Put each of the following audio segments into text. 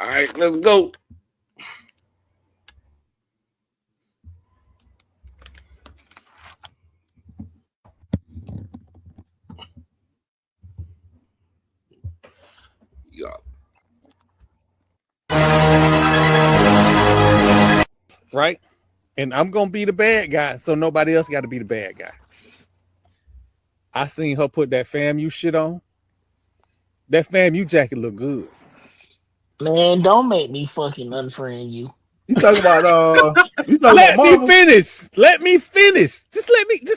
All right, let's go. Yeah. Right? And I'm gonna be the bad guy, so nobody else got to be the bad guy. I seen her put that FAMU shit on. That FAMU jacket look good. Man, don't make me fucking unfriend you. You talking about Let me Marvel? finish. Let me finish. Just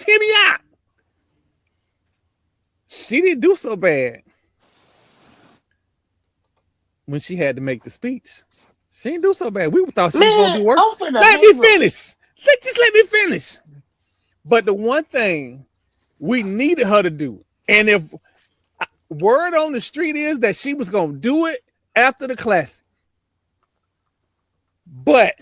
hear me out. She didn't do so bad when she had to make the speech. She didn't do so bad. We thought she was gonna Man, do worse. I'm finna Let me hang up. finish. Just let me finish. But the one thing we needed her to do, and if word on the street is that she was gonna do it after the classic, but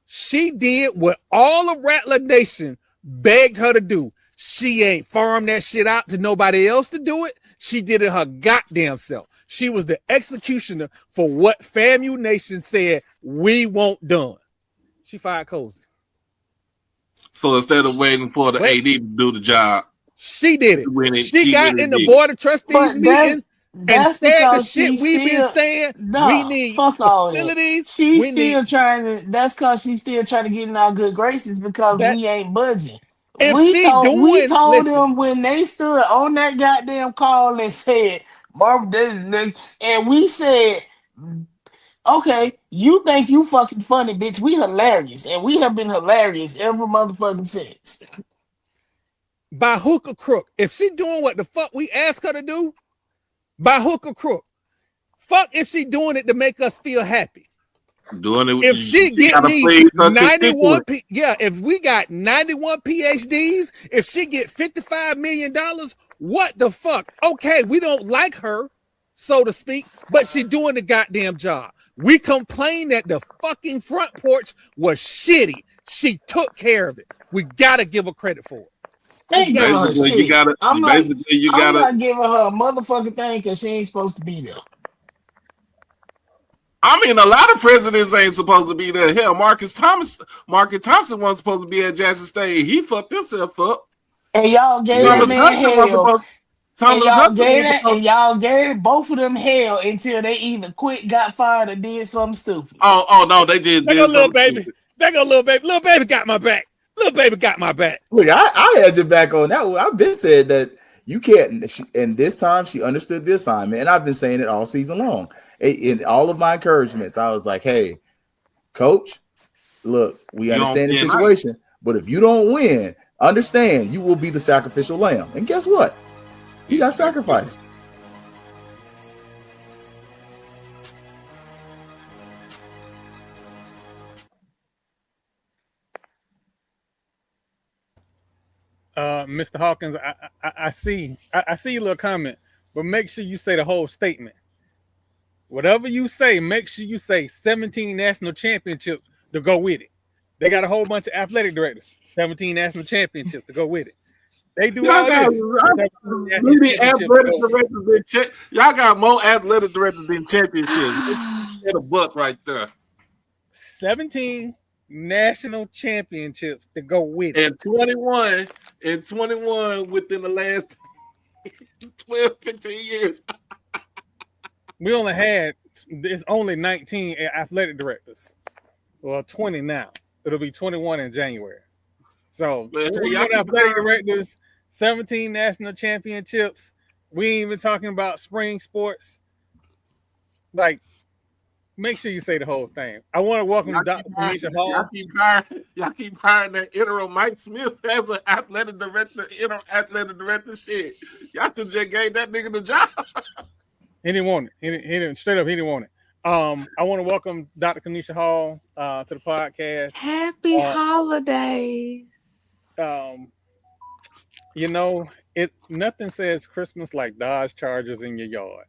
she did what all of Rattler Nation begged her to do. She ain't farmed that shit out to nobody else to do it. She did it her goddamn self. She was the executioner for what FAMU Nation said we want done. She fired Cozy. So instead of waiting for the AD to do the job, she did it. She got in the did. board of trustees meeting and That's said the because shit we been saying. No, We need fuck all that. facilities. She's still trying to. That's because she's still trying to get in our good graces because we ain't budging. If we she told listen, them when they stood on that goddamn call and said, Marvin, this, and we said, okay, you think you fucking funny, bitch. We hilarious. And we have been hilarious every motherfucking since. By hook or crook. If she doing what the fuck we ask her to do, by hook or crook. Fuck if she doing it to make us feel happy. Doing it. If she get me 91, if we got 91 PhDs, if she get $55 million, what the fuck? Okay, we don't like her, so to speak, but she doing the goddamn job. We complained that the fucking front porch was shitty. She took care of it. We gotta give her credit for it. Ain't giving her shit. I'm not giving her a motherfucking thing because she ain't supposed to be there. I mean, a lot of presidents ain't supposed to be there. Hell, Marcus Thompson wasn't supposed to be at Jackson State. He fucked himself up. And y'all gave that man hell. And y'all gave both of them hell until they either quit, got fired, or did something stupid. Oh no, they did. There go little baby. There go little baby. Little baby got my back. Little baby got my back. Look, I had your back on that one. I've been said that you can't. And this time she understood the assignment, and I've been saying it all season long. In all of my encouragements, I was like, "Hey, coach, look, we understand the situation, but if you don't win, understand you will be the sacrificial lamb." And guess what? He got sacrificed. Mr. Hawkins, I see your little comment, but make sure you say the whole statement. Whatever you say, make sure you say 17 national championships to go with it. They got a whole bunch of athletic directors, 17 national championships to go with it. They do all this. Y'all got more athletic directors than championships. Get a buck right there. 17 national championships to go with it. And 21 within the last 12, 15 years. There's only 19 athletic directors. Well, 20 now. It'll be 21 in January. So 21 athletic directors, 17 national championships. We ain't even talking about spring sports. Like, make sure you say the whole thing. I want to welcome Dr. Kenesha Hall. Y'all keep hiring that interim Mike Smith as an athletic director, interim athletic director. Shit, y'all should just gave that nigga the job. He didn't want it. He didn't straight up. He didn't want it. I want to welcome Dr. Kenesha Hall to the podcast. Happy holidays. Nothing says Christmas like Dodge Chargers in your yard.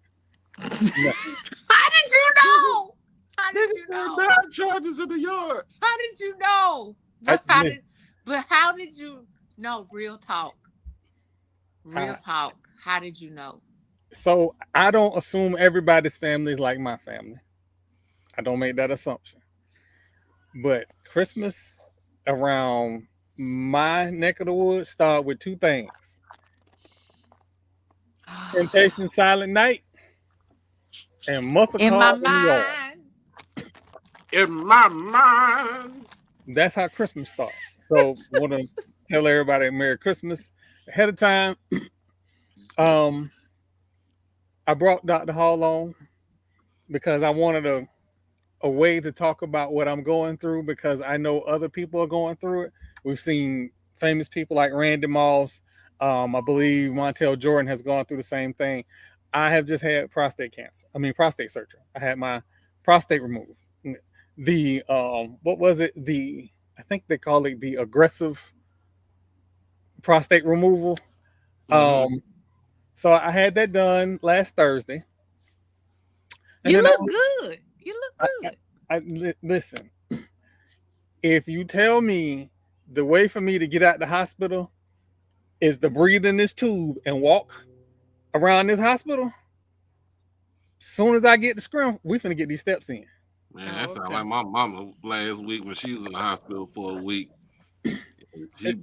How did you know? How did you know? Dodge Chargers in the yard. How did you know? How did you know? Real talk. Real talk. How did you know? So I don't assume everybody's family is like my family. I don't make that assumption. But Christmas around my neck of the woods start with two things: Temptation Silent Night and Muscle In my Cars in the Yard. mind. In my mind. That's how Christmas starts. So want to tell everybody Merry Christmas ahead of time. I brought Dr. Hall on because I wanted a way to talk about what I'm going through, because I know other people are going through it. We've seen famous people like Randy Moss. I believe Montel Jordan has gone through the same thing. I have just had prostate surgery. I had my prostate removed. The what was it? I think they call it the aggressive prostate removal. So I had that done last Thursday. And You then look good. You look good. Listen, if you tell me the way for me to get out the hospital is to breathe in this tube and walk around this hospital, as soon as I get the scrim, we finna get these steps in. Man, that sounds like my mama last week when she was in the hospital for a week. She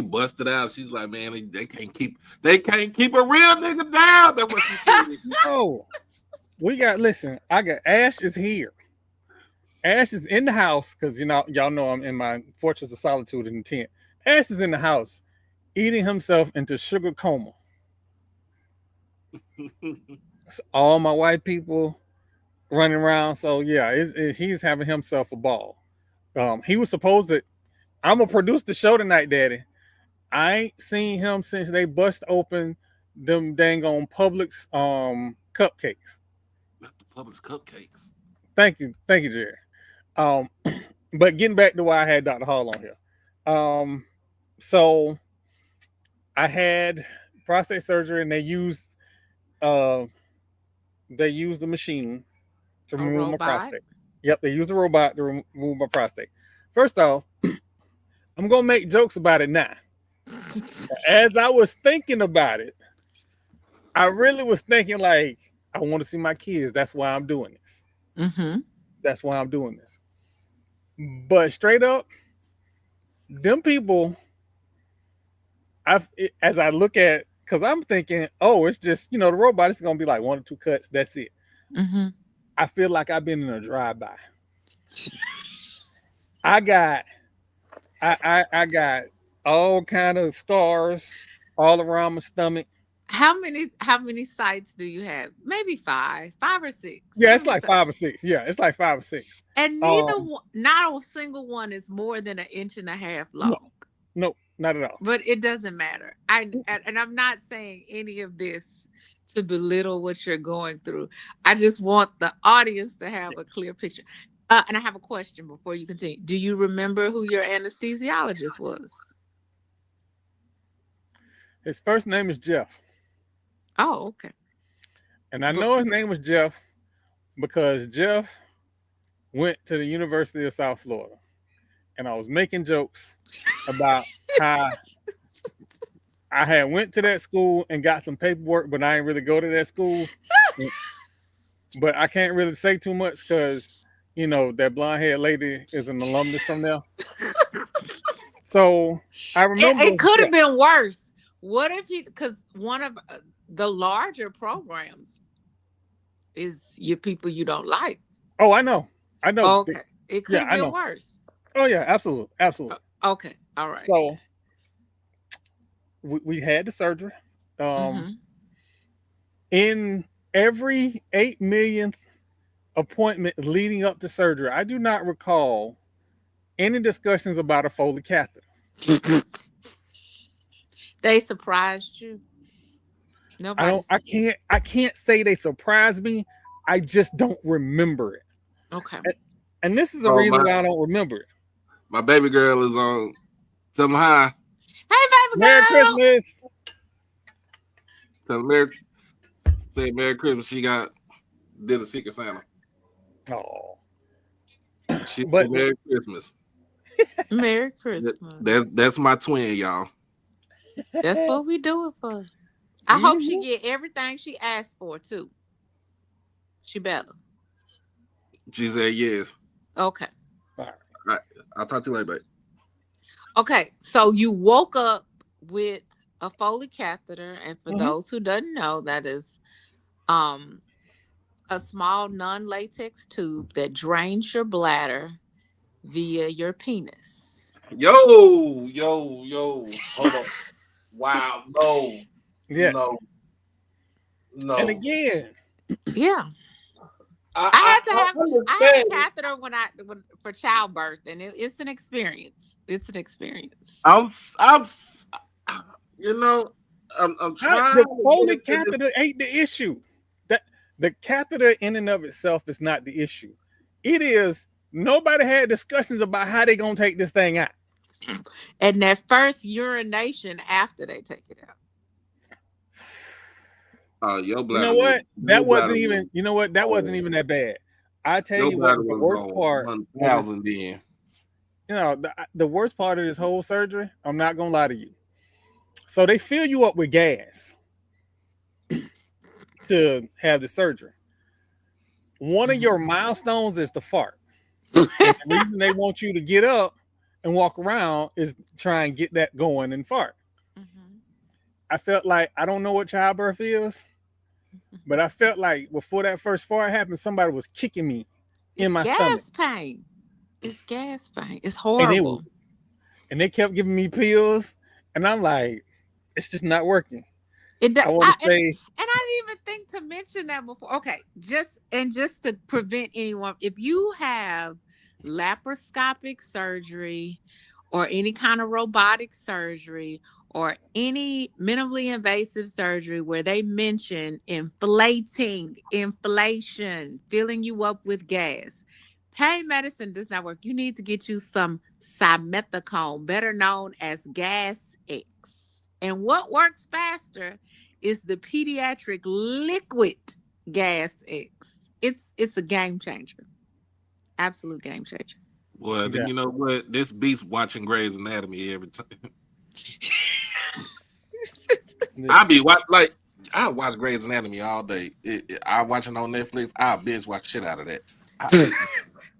busted out. She's like, man, they can't keep a real nigga down. That's what she said. Oh, I got Ash is here. Ash is in the house because y'all know I'm in my Fortress of Solitude in the tent. Ash is in the house eating himself into sugar coma. So all my white people running around. So yeah, he's having himself a ball. He was supposed to. I'm gonna produce the show tonight, Daddy. I ain't seen him since they bust open them dang on Publix cupcakes. Not the Publix cupcakes. Thank you, Jerry. But getting back to why I had Dr. Hall on here. So I had prostate surgery, and they used the machine to remove my prostate. Yep, they used a robot to remove my prostate. First off, I'm gonna make jokes about it now. As I was thinking about it, I really was thinking like, I want to see my kids. That's why I'm doing this. Mm-hmm. That's why I'm doing this. But straight up, them people, as I look at, because I'm thinking, oh, it's just, the robot is going to be like 1 or 2 cuts. That's it. Mm-hmm. I feel like I've been in a drive-by. I got all kind of scars all around my stomach. How many sites do you have? Maybe 5 or 6. Yeah, it's like 5 or 6. Yeah, it's like 5 or 6. And not a single one is more than 1.5 inches long. No, not at all. But it doesn't matter. And I'm not saying any of this to belittle what you're going through. I just want the audience to have a clear picture. And I have a question before you continue. Do you remember who your anesthesiologist was? His first name is Jeff. Oh, okay. And I know his name was Jeff because Jeff went to the University of South Florida. And I was making jokes about how I had went to that school and got some paperwork, but I didn't really go to that school. But I can't really say too much because, that blonde-haired lady is an alumnus from there. So I remember it could have been worse. What if because one of the larger programs is your people you don't like. Oh, I know. Okay. It could have been worse. Oh yeah, absolutely. Okay. All right. So we had the surgery. In every 8 millionth appointment leading up to surgery, I do not recall any discussions about a Foley catheter. They surprised you? Nobody. I can't say they surprised me. I just don't remember it. Okay. And this is the reason why I don't remember it. My baby girl is on. Tell them hi. Hey, baby girl. Merry Christmas. Tell them say Merry Christmas. She did a Secret Santa. Oh. Merry Christmas. Merry Christmas. That's my twin, y'all. That's what we do it for. I hope she get everything she asked for too. She better. She said yes. Okay. All right. Right. I'll talk to you later, babe. Okay. So you woke up with a Foley catheter, and for Mhm. those who doesn't know, that is um a small non-latex tube that drains your bladder via your penis. Yo. Hold on. Wow. No. Yes. No. And No. again, Yeah. I I I, had a understand. catheter for childbirth, and it's an experience. It's an experience. I'm you know, I'm trying the to get Foley into this. catheter ain't the issue. That the catheter in and of itself is not the issue. It is nobody had discussions about how they gonna take this thing out. And that first urination after they take it out. Your You know bladder was what? That your bladder wasn't was even. You know what? That wasn't on even that bad. I tell your you what bladder was the was worst on part. 1,000 then. You know, the worst part of this whole surgery. I'm not gonna lie to you. So they fill you up with gas to have the surgery. One of your milestones is the fart. And the reason they want you to get up and walk around is try and get that going and fart. Mhm. I felt like I don't know what childbirth is, but I felt like before that first fart happened, somebody was kicking me in It's my stomach, gas pain. It's gas pain. It's and it horrible. and they kept giving me pills, and I'm like, it's just not working. It do- I want I, to say, and I didn't even think to mention that before. Okay, just to prevent anyone, if you have laparoscopic surgery or any kind of robotic surgery or any minimally invasive surgery where they mention inflation, filling you up with gas, pain medicine does not work. You need to get you some simethicone, better known as Gas X. And what works faster is the pediatric liquid Gas X. It's a game changer. Absolute game changer. Well, then yeah, you know what? This beast watching Grey's Anatomy every time. I listen, be like I watch Grey's Anatomy all day. I watch it on Netflix. I binge watch shit out of that.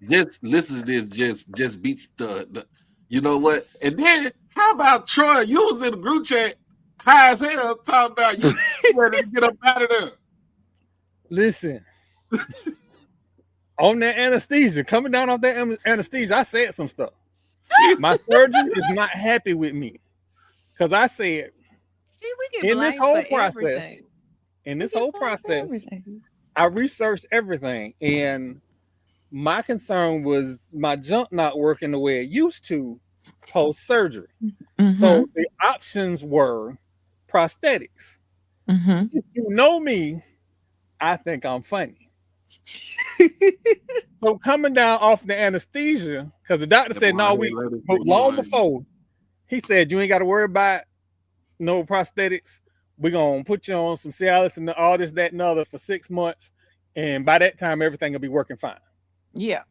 Just listen to this. Just beats the. You know what? And then how about Troy? You was in the group chat high as hell talking about you ready to get up out of there. listen. On that anesthesia, coming down off that anesthesia, I said some stuff. My surgeon is not happy with me because I said See, we get in this blamed whole for process, everything. in We this get whole blamed for process, everything. I researched everything, and my concern was my junk not working the way it used to post surgery. Mm-hmm. So the options were prosthetics. Mm-hmm. If you know me, I think I'm funny. So coming down off the anesthesia, because the doctor The said, blonde no, hair lady but said you long lying. before, he said, you ain't got to worry about no prosthetics. We're going to put you on some Cialis and all this, that, and other for 6 months. And by that time, everything will be working fine. Yeah.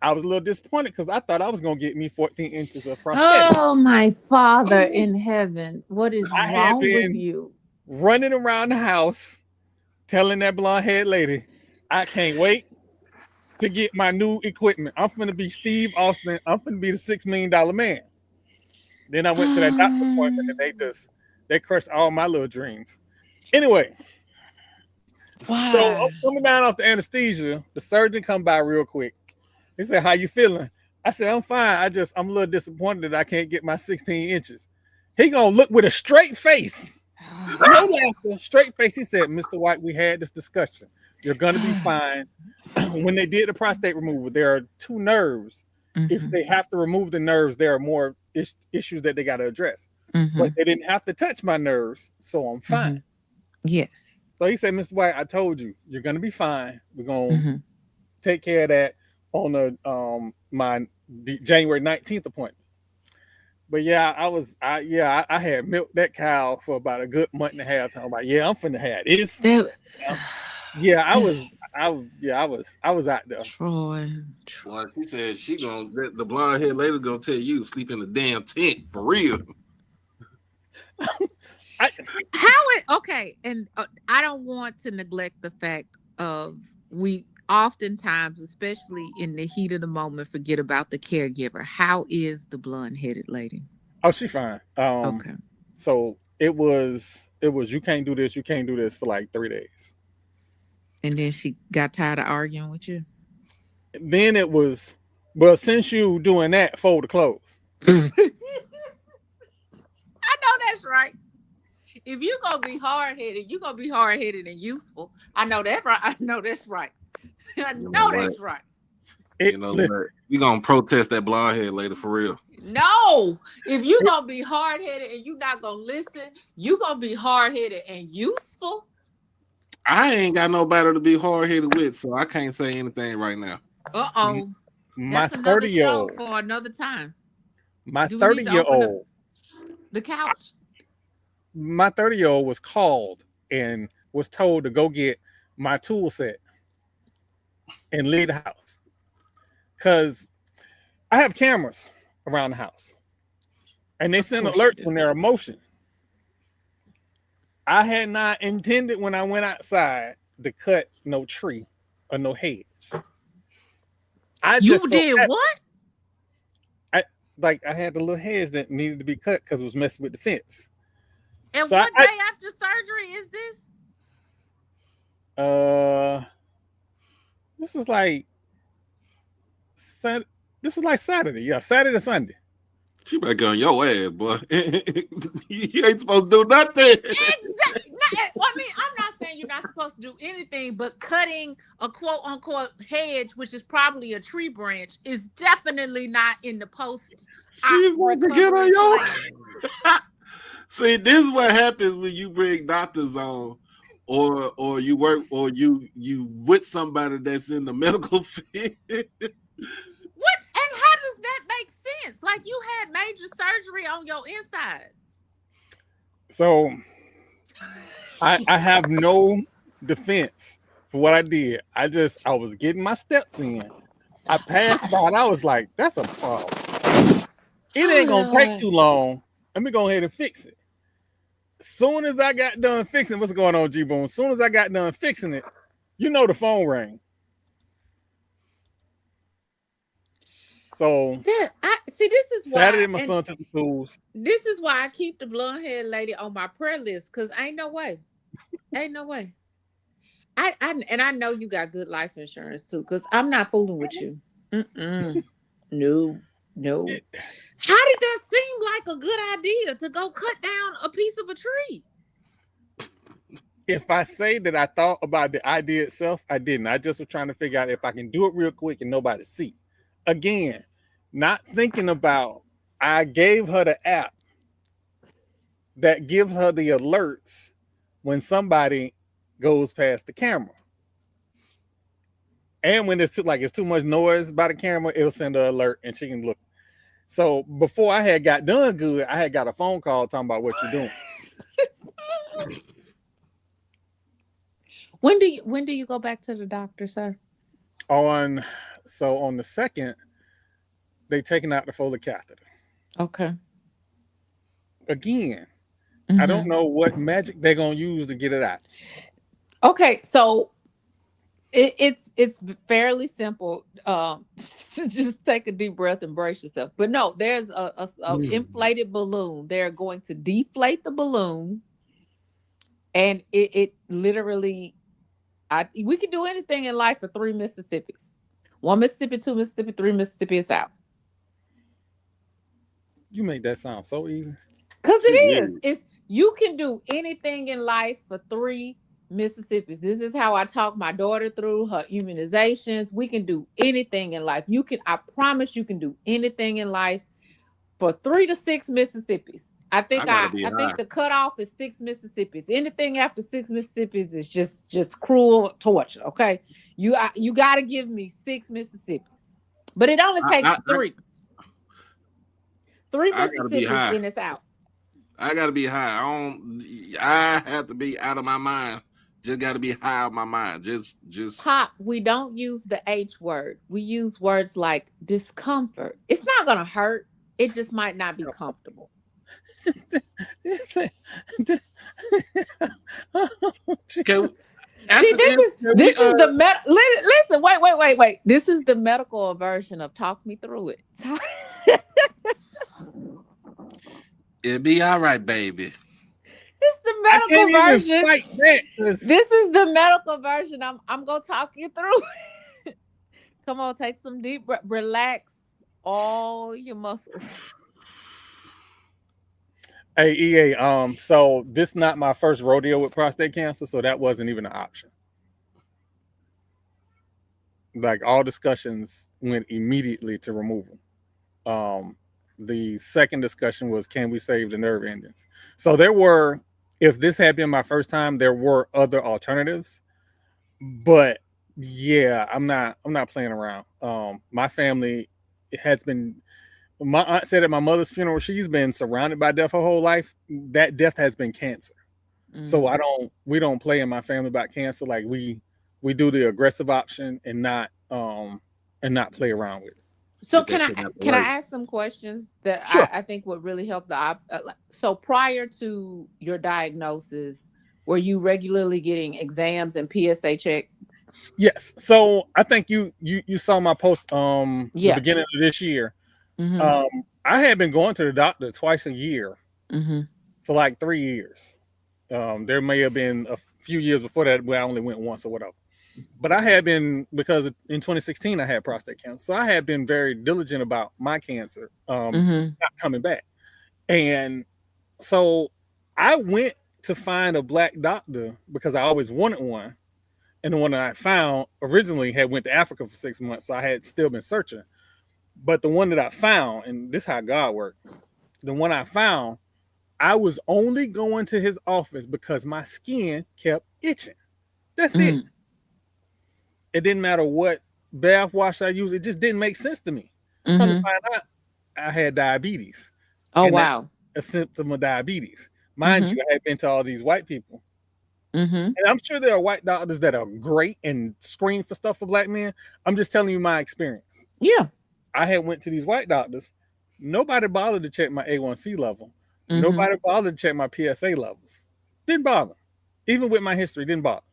I was a little disappointed because I thought I was going to get me 14 inches of prosthetic. Oh my Father in heaven. What is I had wrong with been you? running around the house telling that blonde haired lady, I can't wait to get my new equipment. I'm going to be Steve Austin. I'm going to be the $6 million man. Then I went to that doctor appointment and they crushed all my little dreams. Anyway, so Why? I'm coming down off the anesthesia. The surgeon come by real quick. He said, how you feeling? I said, I'm fine. I'm a little disappointed that I can't get my 16 inches. He gonna look with a straight face. No laughter, straight face. He said, Mr. White, we had this discussion. You're gonna be fine. When they did the prostate removal, there are 2 nerves. If they have to remove the nerves, there are more issues that they got to address. But they didn't have to touch my nerves, so I'm fine. Yes. So he said, Mr. White, I told you, you're gonna be fine. We're gonna Mm-hmm. take care of that on the my January 19th appointment. But yeah, I had milked that cow for about a good month and a half. Talking about, yeah, I'm finna have this. Yeah, I was out there. Troy. Boy, she said the blonde hair lady gonna tell you to sleep in the damn tent for real. Okay, and I don't want to neglect the fact of oftentimes, especially in the heat of the moment, forget about the caregiver. How is the blonde-headed lady? Oh, she fine. Okay. So it was you can't do this, you can't do this for like 3 days. And then she got tired of arguing with you. Then it was, well, since you doing that, fold the clothes. I know that's right. If you gonna be hard headed, you gonna be hard headed and useful. I know that right. I know that's right. I You know know what? that's right. It, You know listen, what? You gonna protest that blonde head later for real. No, if you gonna be hard headed and you not gonna listen, you gonna be hard headed and useful. I ain't got nobody to be hard headed with, so I can't say anything right now. Uh-oh. my That's another 30 year show old, for another time. my Do we need 30 to year open up old, the couch? my 30-year-old was called and was told to go get my tool set and leave the house. Because I have cameras around the house. And they Of send course you alerts do. when they're in motion. I had not intended when I went outside to cut no tree or no hedge. I You just so did what? like I had the little hedge that needed to be cut because it was messing with the fence. And So what day after surgery is this? This is like this is like Saturday. Yeah, Saturday to Sunday. She better get on your ass, boy. You ain't supposed to do nothing. Exactly. Well, I mean, I'm not saying you're not supposed to do anything, but cutting a quote unquote hedge, which is probably a tree branch, is definitely not in the post She about to get on recovery your plan. See, this is what happens when you bring doctors on, or you work, or you with somebody that's in the medical field. What? And how does that make sense? Like you had major surgery on your insides. So I have no defense for what I did. I was getting my steps in. I passed by and I was like, that's a problem. It ain't gonna take too long. Let me go ahead and fix it. Soon as I got done fixing, what's going on, G-Boom? As soon as I got done fixing it, the phone rang. So Yeah, I see. This is Saturday, why, my and son took the tools. this is why I keep the blonde haired lady on my prayer list. Cause ain't no way, ain't no way. And I know you got good life insurance too. Cause I'm not fooling with you. Mm-mm. No, no. How did that seem like a good idea to go cut down a piece of a tree? If I say that I thought about the idea itself, I didn't. I just was trying to figure out if I can do it real quick and nobody see. Again, not thinking about, I gave her the app that gives her the alerts when somebody goes past the camera. And when it's too much noise by the camera, it'll send her an alert and she can look. So before I had got done good, I had got a phone call talking about what you're doing. When do you go back to the doctor, sir? On the 2nd, they taking out the Foley catheter. Okay. Again, I don't know what magic they're gonna use to get it out. Okay, so it's fairly simple. Just take a deep breath and brace yourself. But no, there's a inflated balloon. They're going to deflate the balloon, and it literally, we can do anything in life for 3 Mississippis. 1 Mississippi, 2 Mississippi, 3 Mississippi, it's out. You make that sound so easy. Because it is. It's you can do anything in life for 3 Mississippis. This is how I talk my daughter through her immunizations. We can do anything in life. I promise you can do anything in life for 3 to 6 Mississippis. I think the cutoff is 6 Mississippis. Anything after 6 Mississippis is just cruel torture. Okay. You gotta give me 6 Mississippis. But it only takes 3. 3 Mississippis and it's out. I gotta be high. I have to be out of my mind. Just gotta be high of my mind. Just Pop, we don't use the H word. We use words like discomfort. It's not gonna hurt. It just might not be comfortable. See, this is the listen. Wait. This is the medical version of talk me through it. It'll be all right, baby. It's the I medical can't even version. fight that. This is the medical version. I'm gonna talk you through. Come on, take some deep breath, relax all your muscles. Hey, EA, so this not my first rodeo with prostate cancer, so that wasn't even an option. Like all discussions went immediately to removal. The second discussion was, can we save the nerve endings? So there were, if this had been my first time, there were other alternatives, but yeah, I'm not playing around. My family has been. My aunt said at my mother's funeral, she's been surrounded by death her whole life. That death has been cancer. So we don't play in my family about cancer. Like we do the aggressive option and not play around with it. So can I ask some questions that Sure. I think would really help so prior to your diagnosis, were you regularly getting exams and PSA check? Yes. So I think you saw my post the Yeah. beginning of this year. Mm-hmm. I had been going to the doctor twice a year Mm-hmm. for like 3 years. There may have been a few years before that where I only went once or whatever. But I had been, because in 2016 I had prostate cancer, so I had been very diligent about my cancer not coming back. And so I went to find a black doctor because I always wanted one. And the one that I found originally had went to Africa for 6 months, so I had still been searching. But the one that I found, and this is how God worked, the one I found, I was only going to his office because my skin kept itching. That's it. It didn't matter what bath wash I used. It just didn't make sense to me. Come to find out, I had diabetes. Oh, wow. A symptom of diabetes. Mind you, I had been to all these white people. And I'm sure there are white doctors that are great and screen for stuff for black men. I'm just telling you my experience. Yeah. I had went to these white doctors. Nobody bothered to check my A1C level. Nobody bothered to check my PSA levels. Didn't bother. Even with my history, didn't bother.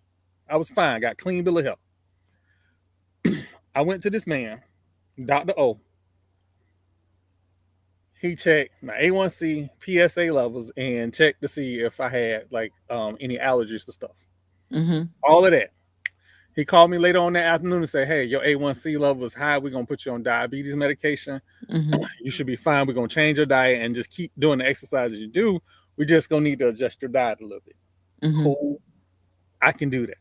I was fine. Got clean bill of health. I went to this man, Dr. O. He checked my A1C, PSA levels, and checked to see if I had like any allergies to stuff. All of that. He called me later on that afternoon and said, hey, your A1C level is high. We're going to put you on diabetes medication. You should be fine. We're going to change your diet and just keep doing the exercises you do. We're just going to need to adjust your diet a little bit. Cool. I can do that.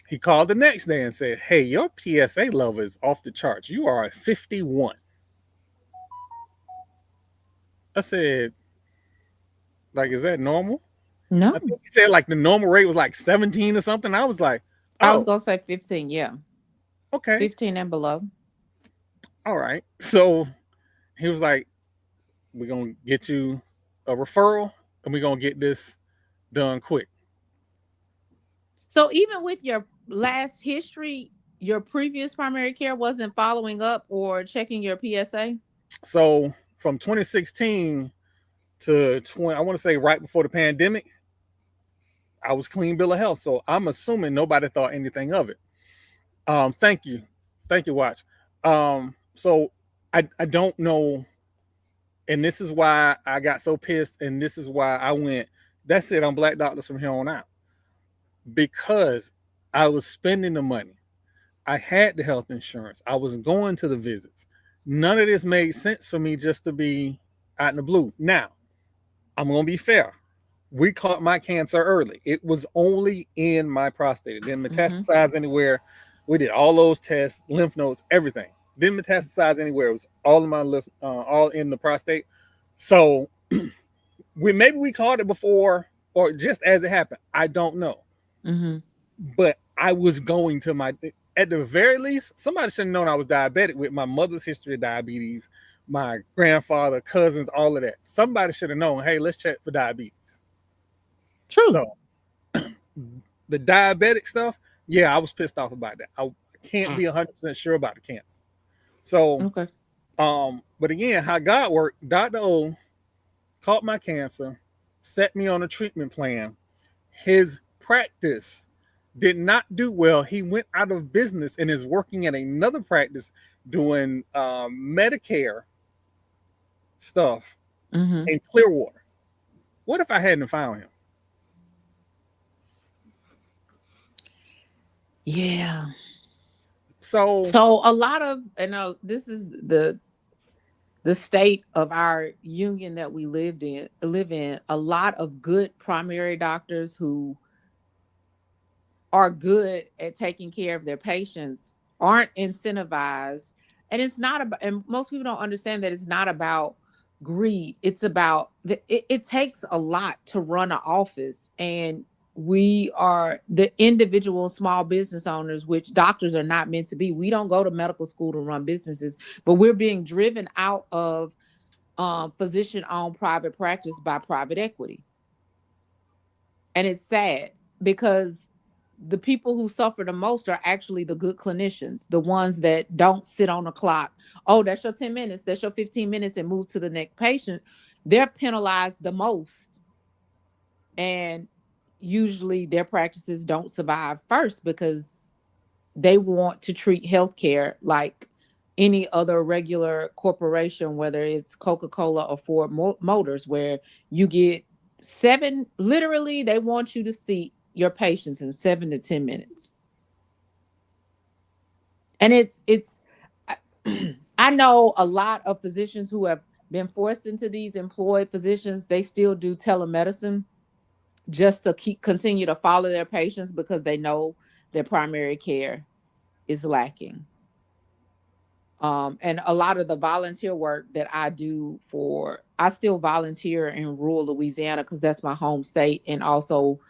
He called the next day and said, hey, your PSA level is off the charts. You are at 51. I said, like, is that normal? No. I think he said like the normal rate was like 17 or something. I was like, I was going to say 15. Yeah. Okay. 15 and below. All right. So he was like, we're going to get you a referral and we're going to get this done quick. So even with your last history, your previous primary care wasn't following up or checking your PSA? So from 2016 to I want to say right before the pandemic, I was clean bill of health. So I'm assuming nobody thought anything of it. Thank you. Thank you, Watch. So I don't know. And this is why I got so pissed. And this is why I went, that's it, I'm black doctors from here on out. Because I was spending the money. I had the health insurance. I was going to the visits. None of this made sense for me just to be out in the blue. Now, I'm going to be fair. We caught my cancer early. It was only in my prostate. It didn't metastasize anywhere. We did all those tests, lymph nodes, everything. Didn't metastasize anywhere. It was all in my all in the prostate. So maybe we caught it before or just as it happened. I don't know. But I was going to at the very least, somebody should have known I was diabetic with my mother's history of diabetes, my grandfather, cousins, all of that. Somebody should have known, hey, let's check for diabetes. True. So the diabetic stuff, yeah, I was pissed off about that. I can't be 100% sure about the cancer. So, okay. But again, how God worked, Dr. O caught my cancer, set me on a treatment plan. His practice did not do well. He went out of business and is working at another practice doing Medicare stuff Mm-hmm. in Clearwater. What if I hadn't found him? Yeah. So So a lot of, this is the state of our union that we live in. A lot of good primary doctors who are good at taking care of their patients aren't incentivized. And it's not about, and most people don't understand that it's not about greed. It's about it takes a lot to run an office. And we are the individual small business owners, which doctors are not meant to be. We don't go to medical school to run businesses, but we're being driven out of physician owned private practice by private equity. And it's sad because the people who suffer the most are actually the good clinicians, the ones that don't sit on the clock. Oh, that's your 10 minutes, that's your 15 minutes, and move to the next patient. They're penalized the most. And usually their practices don't survive first because they want to treat healthcare like any other regular corporation, whether it's Coca-Cola or Ford Motors, where you get literally, they want you to see your patients in 7 to 10 minutes. And I know a lot of physicians who have been forced into these employed physicians, they still do telemedicine just to continue to follow their patients because they know their primary care is lacking. And a lot of the volunteer work that I do I still volunteer in rural Louisiana because that's my home state, and also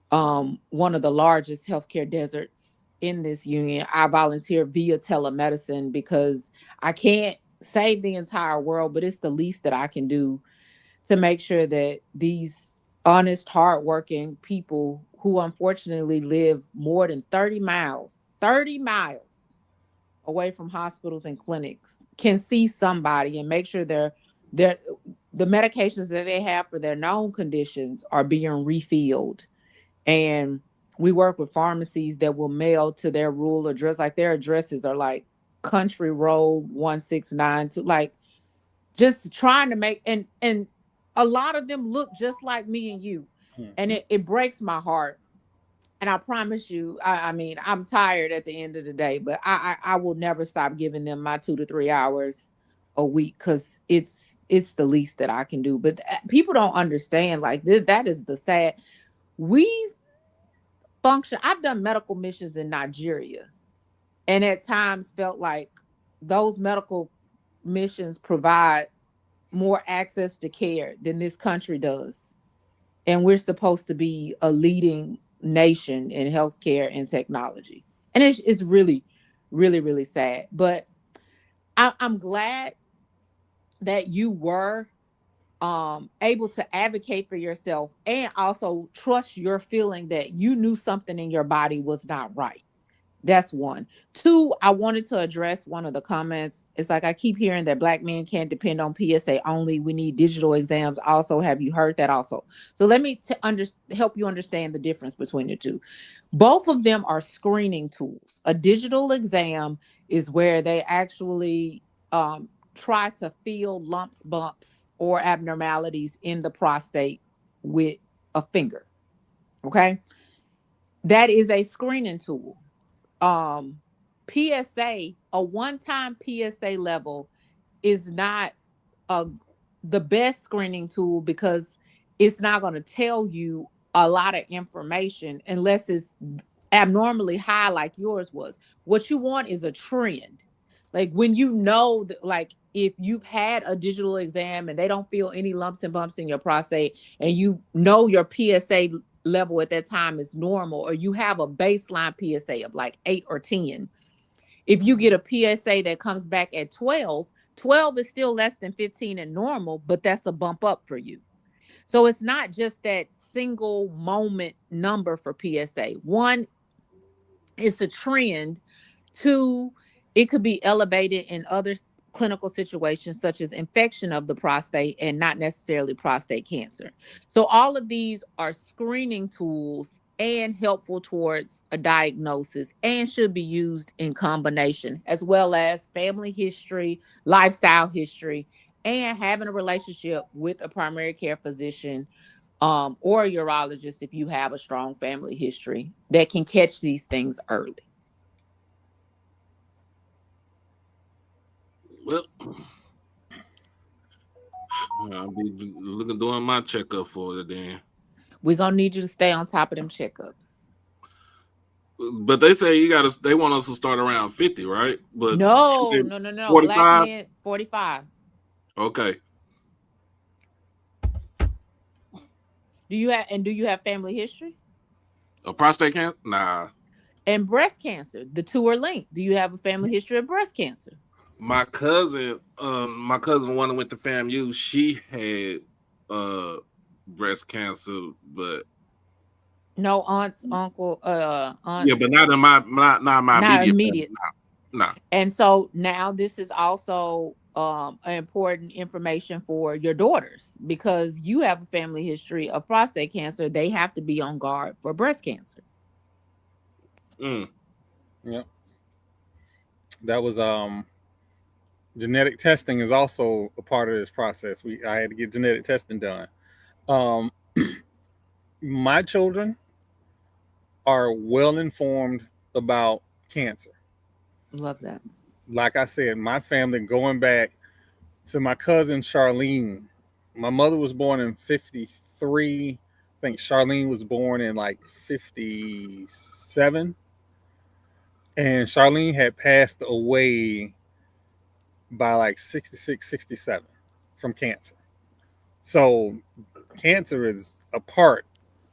one of the largest healthcare deserts in this union. I volunteer via telemedicine because I can't save the entire world, but it's the least that I can do to make sure that these honest, hardworking people who unfortunately live more than 30 miles away from hospitals and clinics can see somebody and make sure they're the medications that they have for their known conditions are being refilled. And we work with pharmacies that will mail to their rural address. Like their addresses are like Country Road 1692, like just trying to make, and a lot of them look just like me and you. And it breaks my heart. And I promise you, I mean, I'm tired at the end of the day, but I will never stop giving them my 2 to 3 hours a week because it's the least that I can do. But people don't understand, like that is the sad. We function. I've done medical missions in Nigeria, and at times felt like those medical missions provide more access to care than this country does. And we're supposed to be a leading nation in healthcare and technology. And it's really, really, really sad. But I'm glad that you were able to advocate for yourself and also trust your feeling that you knew something in your body was not right. That's one. Two, I wanted to address one of the comments. It's like I keep hearing that Black men can't depend on PSA only. We need digital exams. Also, have you heard that also? So let me help you understand the difference between the two. Both of them are screening tools. A digital exam is where they actually try to feel lumps, bumps, or abnormalities in the prostate with a finger. Okay. That is a screening tool. um PSA, a one-time PSA level is not a the best screening tool because it's not going to tell you a lot of information unless it's abnormally high like yours was. What you want is a trend. Like when you know that, like if you've had a digital exam and they don't feel any lumps and bumps in your prostate, and you know your PSA level at that time is normal, or you have a baseline PSA of like 8 or 10. If you get a PSA that comes back at 12, 12 is still less than 15 and normal, but that's a bump up for you. So it's not just that single moment number for PSA. One, it's a trend. Two, it could be elevated in other clinical situations such as infection of the prostate and not necessarily prostate cancer. So all of these are screening tools and helpful towards a diagnosis and should be used in combination, as well as family history, lifestyle history, and having a relationship with a primary care physician or a urologist if you have a strong family history that can catch these things early. Well, I'll be looking doing my checkup for it then. We're going to need you to stay on top of them checkups. But they say they want us to start around 50, right? But No, no, no, no. Black 45. men, 45. Okay. Do you have family history? A prostate cancer? Nah. And breast cancer. The two are linked. Do you have a family history of breast cancer? My cousin, the one that went to FAMU, she had breast cancer, but No aunts, uncle, aunts. yeah, but not in my Not immediate family. immediate. No. And so now this is also important information for your daughters because you have a family history of prostate cancer. They have to be on guard for breast cancer. Mm. Yeah. That was genetic testing is also a part of this process. I had to get genetic testing done. My children are well informed about cancer. Love that. Like I said, my family going back to my cousin Charlene. My mother was born in 53. I think Charlene was born in like 57. And Charlene had passed away by like 66, 67 from cancer. So cancer is a part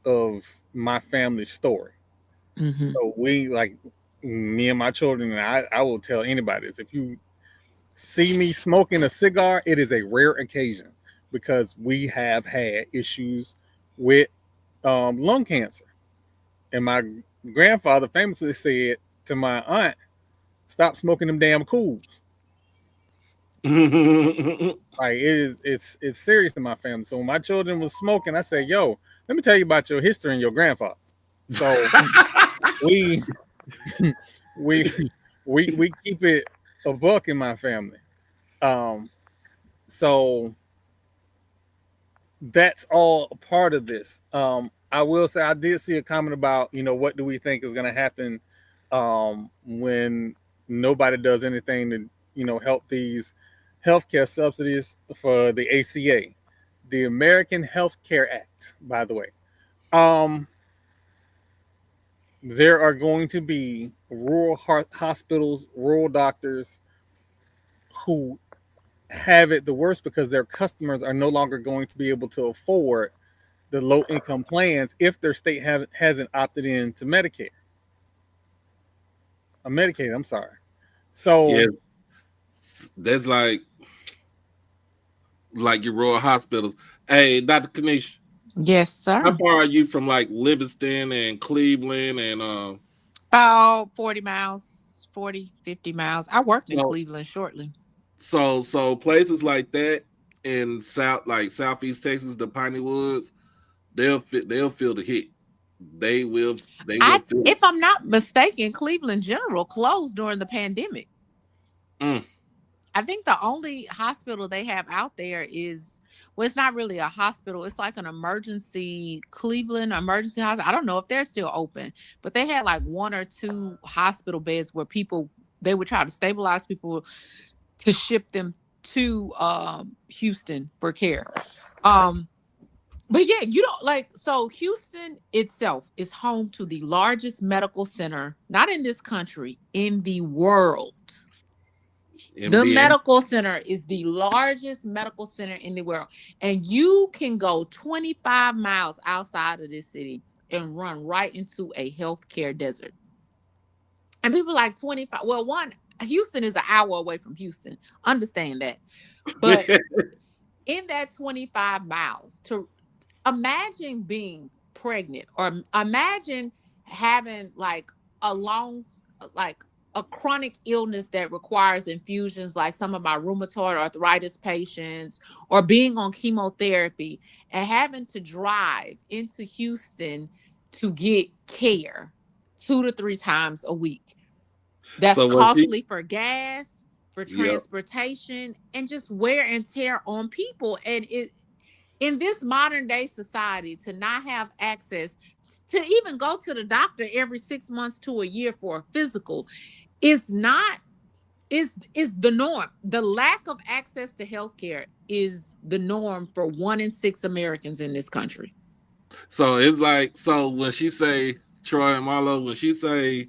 of my family story. Mm-hmm. So we, like me and my children, and I will tell anybody this: if you see me smoking a cigar, it is a rare occasion because we have had issues with lung cancer. And my grandfather famously said to my aunt, "Stop smoking them damn cools." Like it's serious in my family. So when my children was smoking, I said, "Yo, let me tell you about your history and your grandfather." So we we we keep it a buck in my family. So that's all a part of this. I will say I did see a comment about, what do we think is going to happen when nobody does anything to, help these healthcare subsidies for the ACA, the American Healthcare Act, by the way. There are going to be rural hospitals, rural doctors who have it the worst because their customers are no longer going to be able to afford the low income plans if their state hasn't opted in to Medicaid. Medicaid, I'm sorry. So yes, that's like your rural hospitals. Hey, Dr. Kanish, Yes, sir. how far are you from like Livingston and Cleveland and About 40 miles, 40, 50 miles. I worked in so Cleveland shortly. so places like that in Southeast Texas, the Piney Woods, they'll feel the hit. They will feel it. If I'm not mistaken, Cleveland General closed during the pandemic. Mm. I think the only hospital they have out there is, well, it's not really a hospital. It's like an emergency Cleveland emergency hospital. I don't know if they're still open, but they had like one or two hospital beds where they would try to stabilize people to ship them to Houston for care. But yeah, you don't so Houston itself is home to the largest medical center, not in this country, in the world. The medical center is the largest medical center in the world. And you can go 25 miles outside of this city and run right into a healthcare desert. And people like 25. Well, Houston is an hour away from Houston. Understand that. But in that 25 miles, to imagine being pregnant or imagine having like a chronic illness that requires infusions, like some of my rheumatoid arthritis patients, or being on chemotherapy and having to drive into Houston to get care 2 to 3 times a week. That's So was he? costly for gas, for Yep. transportation, and just wear and tear on people. And it in this modern day society, to not have access to even go to the doctor every 6 months to a year for a physical is not is the norm. The lack of access to healthcare is the norm for 1 in 6 Americans in this country. So it's like, so when she say, Troy and Marlo, when she say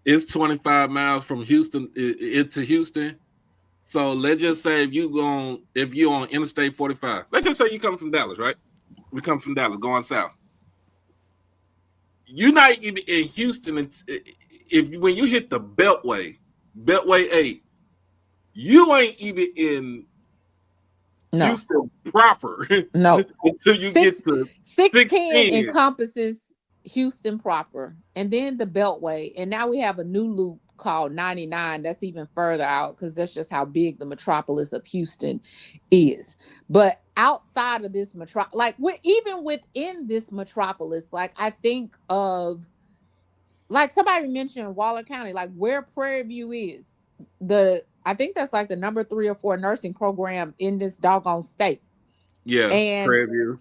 it's 25 miles from Houston into Houston. So let's just say if you're on Interstate 45, let's just say you come from Dallas, right? We come from Dallas going south. You're not even in Houston when you hit the Beltway 8, you ain't even in No, Houston proper no. until you Six, get to 610 610. encompasses Houston proper, and then the Beltway. And now we have a new loop called 99 that's even further out because that's just how big the metropolis of Houston is. But outside of this even within this metropolis, like I think of, like somebody mentioned Waller County, like where Prairie View is. I think that's like the number 3 or 4 nursing program in this doggone state. Yeah, And Prairie View.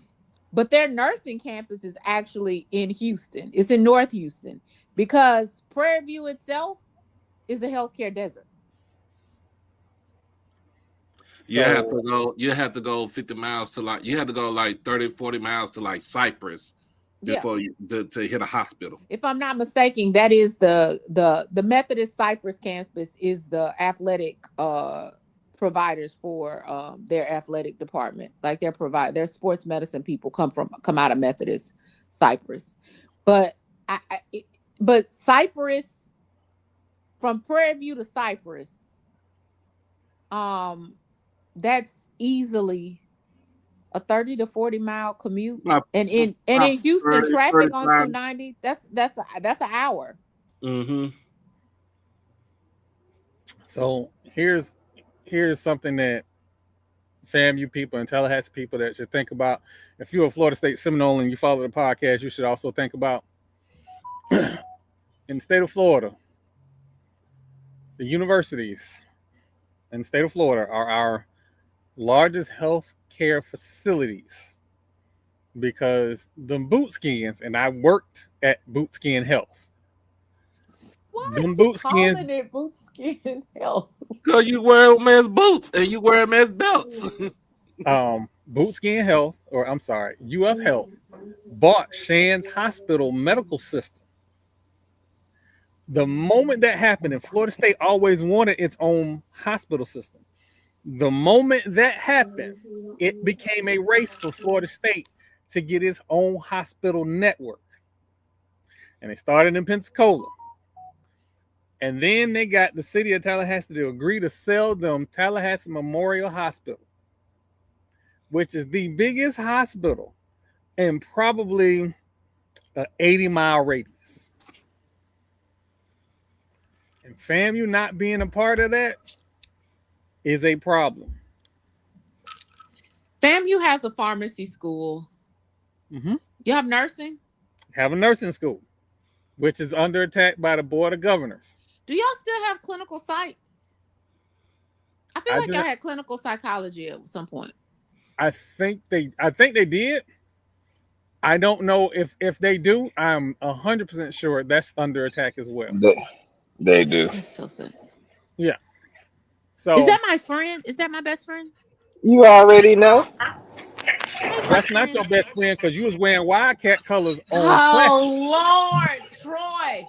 but their nursing campus is actually in Houston. It's in North Houston because Prairie View itself is a healthcare desert. You have to go 50 miles to you have to go like 30, 40 miles to like Cypress Yeah. before you to hit a hospital. If I'm not mistaken, that is the Methodist Cypress campus is the athletic providers for their athletic department. Like their sports medicine people come out of Methodist Cypress. But but Cypress, from Prairie View to Cypress, that's easily a 30 to 40 mile commute. And in Houston 30, traffic on 35. 290, that's an hour. Mm-hmm. So here's something that FAMU people and Tallahassee people that should think about. If you're a Florida State Seminole and you follow the podcast, you should also think about in the state of Florida, the universities in the state of Florida are our largest health care facilities because the boot skins, and I worked at Boot Skin Health. Why Them is boot it skins, calling it boot skin health? Because you wear them as boots and you wear them as belts. Boot Skin Health, or I'm sorry, UF Health, bought Shands Hospital Medical System. The moment that happened, and Florida State always wanted its own hospital system. The moment that happened, it became a race for Florida State to get its own hospital network. And they started in Pensacola. And then they got the city of Tallahassee to agree to sell them Tallahassee Memorial Hospital, which is the biggest hospital in probably an 80-mile radius. And FAMU not being a part of that is a problem. FAMU has a pharmacy school. Mm-hmm. You have nursing? Have a nursing school, which is under attack by the Board of Governors. Do y'all still have clinical psych? I feel like y'all had clinical psychology at some point. I think they did. I don't know if they do. I'm 100% sure that's under attack as well. They do. That's so sad. Yeah. So is that my friend? Is that my best friend? You already know. That's not your best friend because you was wearing Wildcat colors on. Oh Lord, Troy.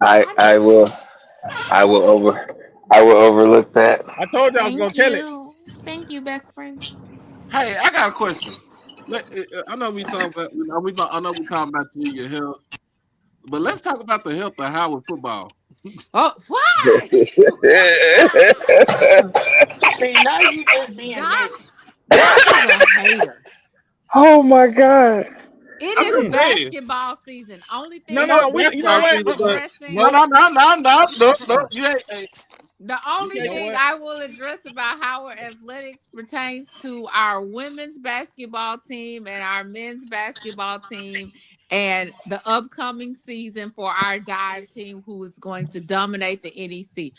I will overlook that. I told you I was gonna tell it. Thank you, best friend. Hey, I got a question. I know we talking about your health, but let's talk about the health of Howard football. Oh, why? See, now you just being a hater. Oh my God. It is basketball season. Only thing you know what? No. You ain't. The only thing I will address about Howard athletics pertains to our women's basketball team and our men's basketball team and the upcoming season for our dive team, who is going to dominate the NEC.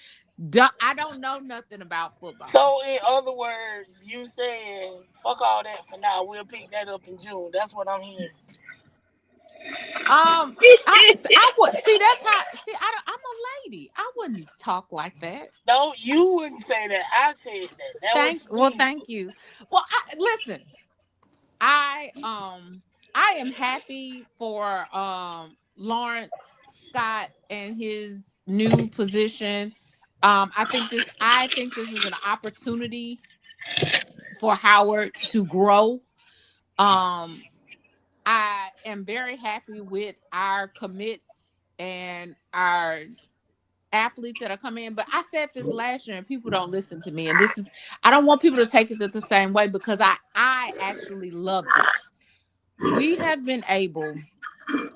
I don't know nothing about football. So, in other words, you saying fuck all that for now. We'll pick that up in June. That's what I'm hearing. I would see that's how see I'm a lady. I wouldn't talk like that. No, you wouldn't say that. I said that. That's what you mean. Thank you. Well, listen, I I am happy for Lawrence Scott and his new position. I think this is an opportunity for Howard to grow. Um I am very happy with our commits and our athletes that are coming in. But I said this last year and people don't listen to me. And I don't want people to take it the same way, because I actually love this. We have been able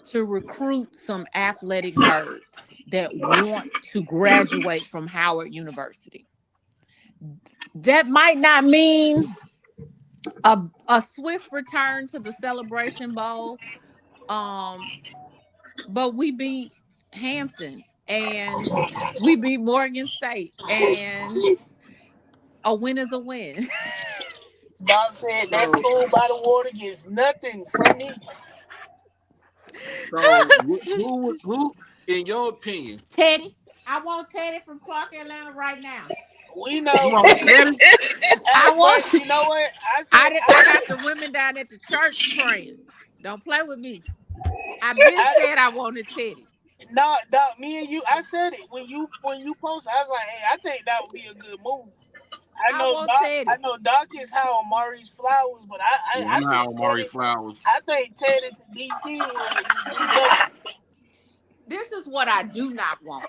to recruit some athletic birds that want to graduate from Howard University. That might not mean a swift return to the Celebration Bowl. But we beat Hampton and we beat Morgan State, and a win is a win. Doc said that So, school by the water gets nothing from me. so who, in your opinion, Teddy, I want Teddy from Clark, Atlanta right now. We you know. want Teddy? I But want. you know what? I got the women down at the church praying. Don't play with me. I been I, said I wanted Teddy. no, Doc, me and you. I said it when you posted. I was like, hey, I think that would be a good move. I want I Teddy. know Doc is high on Maurice Flowers, but Yeah, I I'm not think on Maury Flowers. Teddy to DC would be better. This is what I do not want.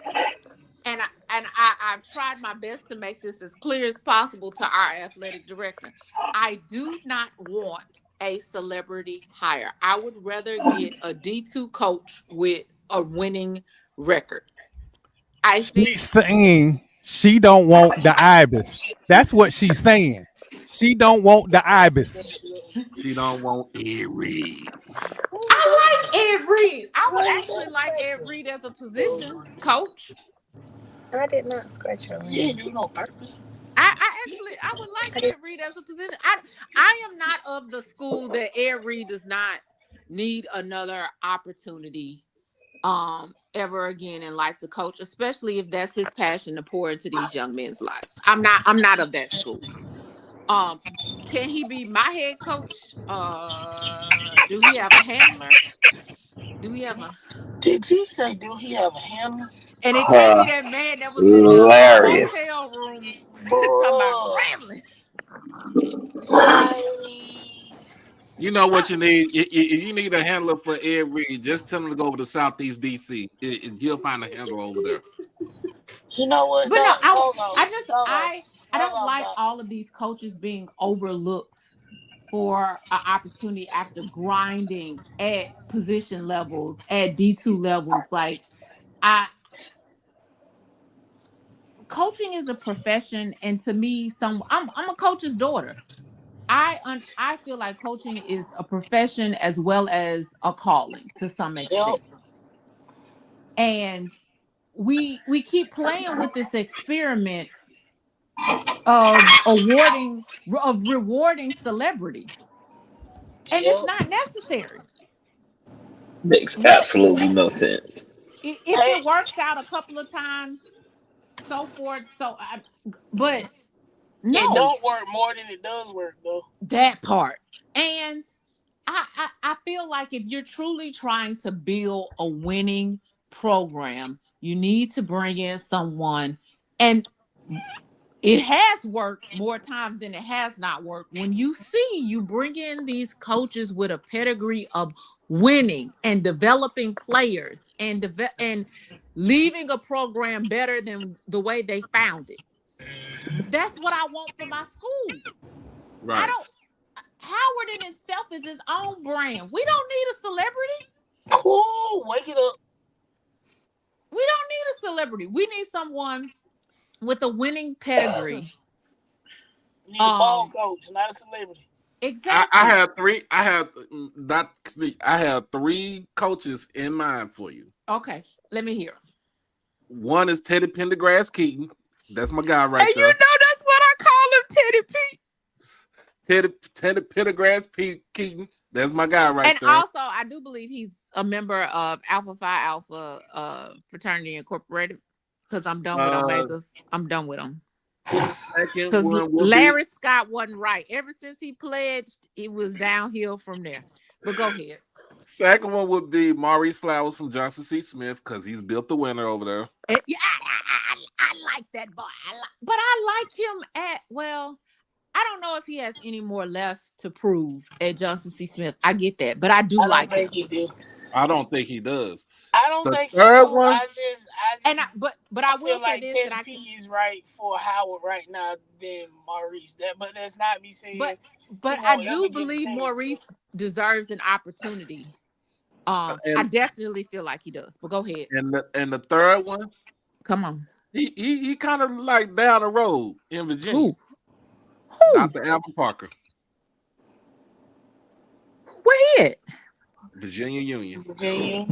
I've tried my best to make this as clear as possible to our athletic director. I do not want a celebrity hire. I would rather get a D2 coach with a winning record. I think She's saying she don't want the ibis. That's what she's saying. She don't want the ibis. She don't want Ed Reed. I like Ed Reed. I would actually like Ed Reed as a positions coach. I did not scratch your You leg. ain't do no purpose. I would like Ed Reed as a position. I am not of the school that Ed Reed does not need another opportunity ever again in life to coach, especially if that's his passion to pour into these young men's lives. I'm not of that school. Um can he be my head coach? Do he have a handler? Do we have a Did you say do he have a handler? and it can't be that man that was in the Hilarious. hotel room talking about Bruh. rambling. You know what you need? You need a handler for Ed Reed. Just tell him to go over to Southeast DC. He'll find a handler over there. You know what? But no, Hold on. I Hold don't on, like Doc. all of these coaches being overlooked for an opportunity after grinding at position levels, at D2 levels. Like I coaching is a profession, and to me, I'm a coach's daughter. I feel like coaching is a profession as well as a calling to some Yep. extent. And we keep playing with this experiment of rewarding celebrity, and it's Yep. not necessary. Makes But absolutely no sense. if Hey, it works out a couple of times, so forth, but it no, don't work more than it does work though. that part. And I feel like if you're truly trying to build a winning program, you need to bring in someone, and it has worked more times than it has not worked. When you bring in these coaches with a pedigree of winning and developing players and leaving a program better than the way they found it. That's what I want for my school. I Right. don't Howard in itself is his own brand. We don't need a celebrity. Cool. Wake it up. We don't need a celebrity. We need someone with a winning pedigree. You need a ball coach, not a celebrity. Exactly. I have three. I have three coaches in mind for you. Okay, let me hear. One is Teddy Pendergrass Keaton. That's my guy right And you there. know that's what I call him, Teddy P. Teddy Pendergrass Keaton. That's my guy right And there. also, I do believe he's a member of Alpha Phi Alpha Fraternity Incorporated. Because I'm done with Omegas. I'm done with them. Second Because one will Larry Scott wasn't right. Ever since he pledged, it was downhill from there. But go ahead. Second one would be Maurice Flowers from Johnson C. Smith because he's built the winner over there. Yeah, I like that boy. But I like him I don't know if he has any more left to prove at Johnson C. Smith. I get that, but I do like him. He do. I don't think he does. I don't The think third he do. one, But I will feel say like this Teddy that I P can. is right for Howard right now than Maurice. But that's not me saying. But I do believe Maurice deserves an opportunity. I definitely feel like he does. But go ahead. And the third one, come on. He kind of like down the road in Virginia. Who? Dr. Alvin Parker. Where he at? Virginia Union.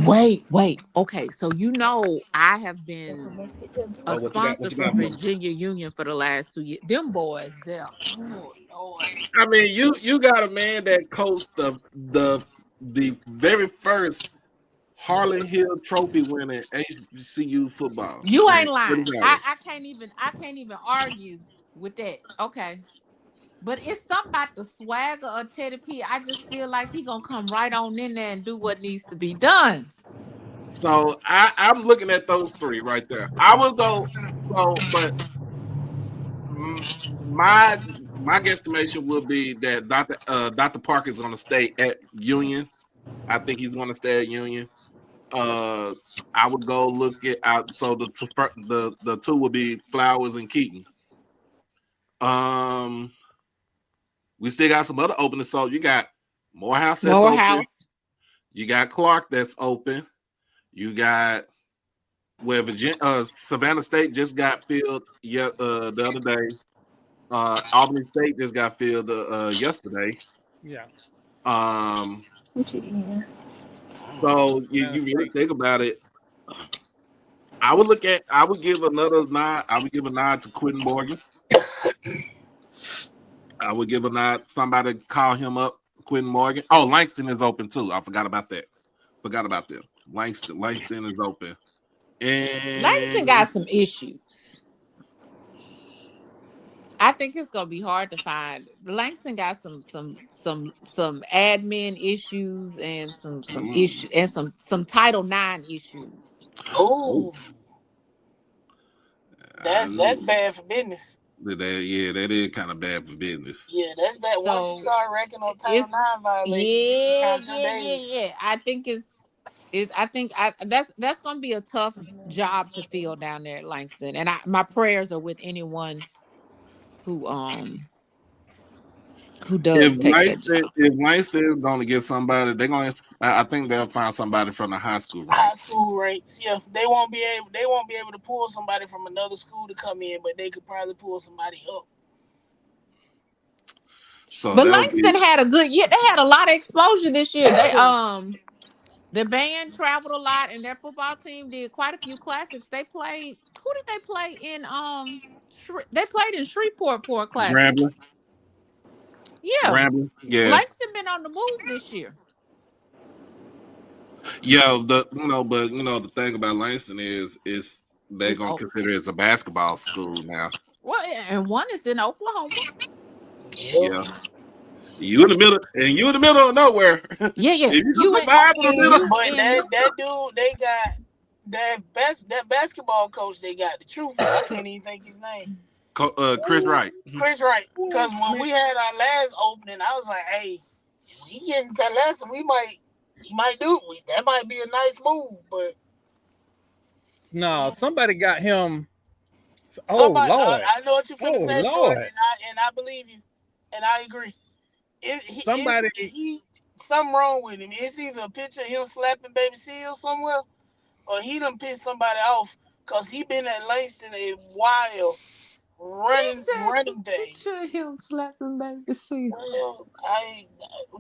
Wait. Okay, so I have been a sponsor for Virginia Union for the last 2 years. Them boys there. Oh Lord. I mean, you got a man that coached the very first Harlan Hill Trophy winning HBCU football. You ain't lying. I can't even argue with that. Okay. But it's something about the swagger of Teddy P. I just feel like he gonna come right on in there and do what needs to be done. So I'm looking at those three right there. I will go. But my guesstimation will be that Dr. Parker is going to stay at Union. I think he's going to stay at Union. I would go look at so the two would be Flowers and Keaton. We still got some other openings. So you got Morehouse that's open. You got Clark that's open. You got where Savannah State just got filled the other day. Albany State just got filled yesterday. Yeah. So you really think about it. I would give a nod to Quentin Morgan. I would give a nod. Somebody call him up, Quentin Morgan. Oh, Langston is open too. I forgot about that. Langston is open. And Langston got some issues. I think it's gonna be hard to find. Langston got some admin issues and some issues and some Title IX issues. Oh, that's bad for business. That is kind of bad for business. Yeah, that's bad. So, once you start reckoning on Title IX violations, yeah. I think that's gonna be a tough job to fill down there at Langston, and my prayers are with anyone who does take that job. If Langston is going to get somebody, I think they'll find somebody from the high school ranks. High school ranks, yeah. They won't be able to pull somebody from another school to come in, but they could probably pull somebody up. So but Langston had a good year. They had a lot of exposure this year. They the band traveled a lot, and their football team did quite a few classics. They played. Who did they play in? They played in Shreveport for a classic. Grambling. Yeah. Grambling. Yeah. Langston been on the move this year. Yeah, the thing about Langston is they're gonna consider it as a basketball school now. Well, and one is in Oklahoma. Yeah. You in the middle of nowhere. Yeah. You survive in the middle. But that dude, they got that basketball coach. They got the truth. I can't even think his name. Chris Wright. Chris Wright. Because when we had our last opening, I was like, "Hey, we getting to last, we might do it. That might be a nice move." But no, somebody got him. Lord! I know what you're finna say, Lord. And I believe you, and I agree. Something wrong with him. It's either a picture of him slapping Baby Seal somewhere, or he done pissed somebody off because he been at Langston a while running days. Picture him slapping baby C. Well,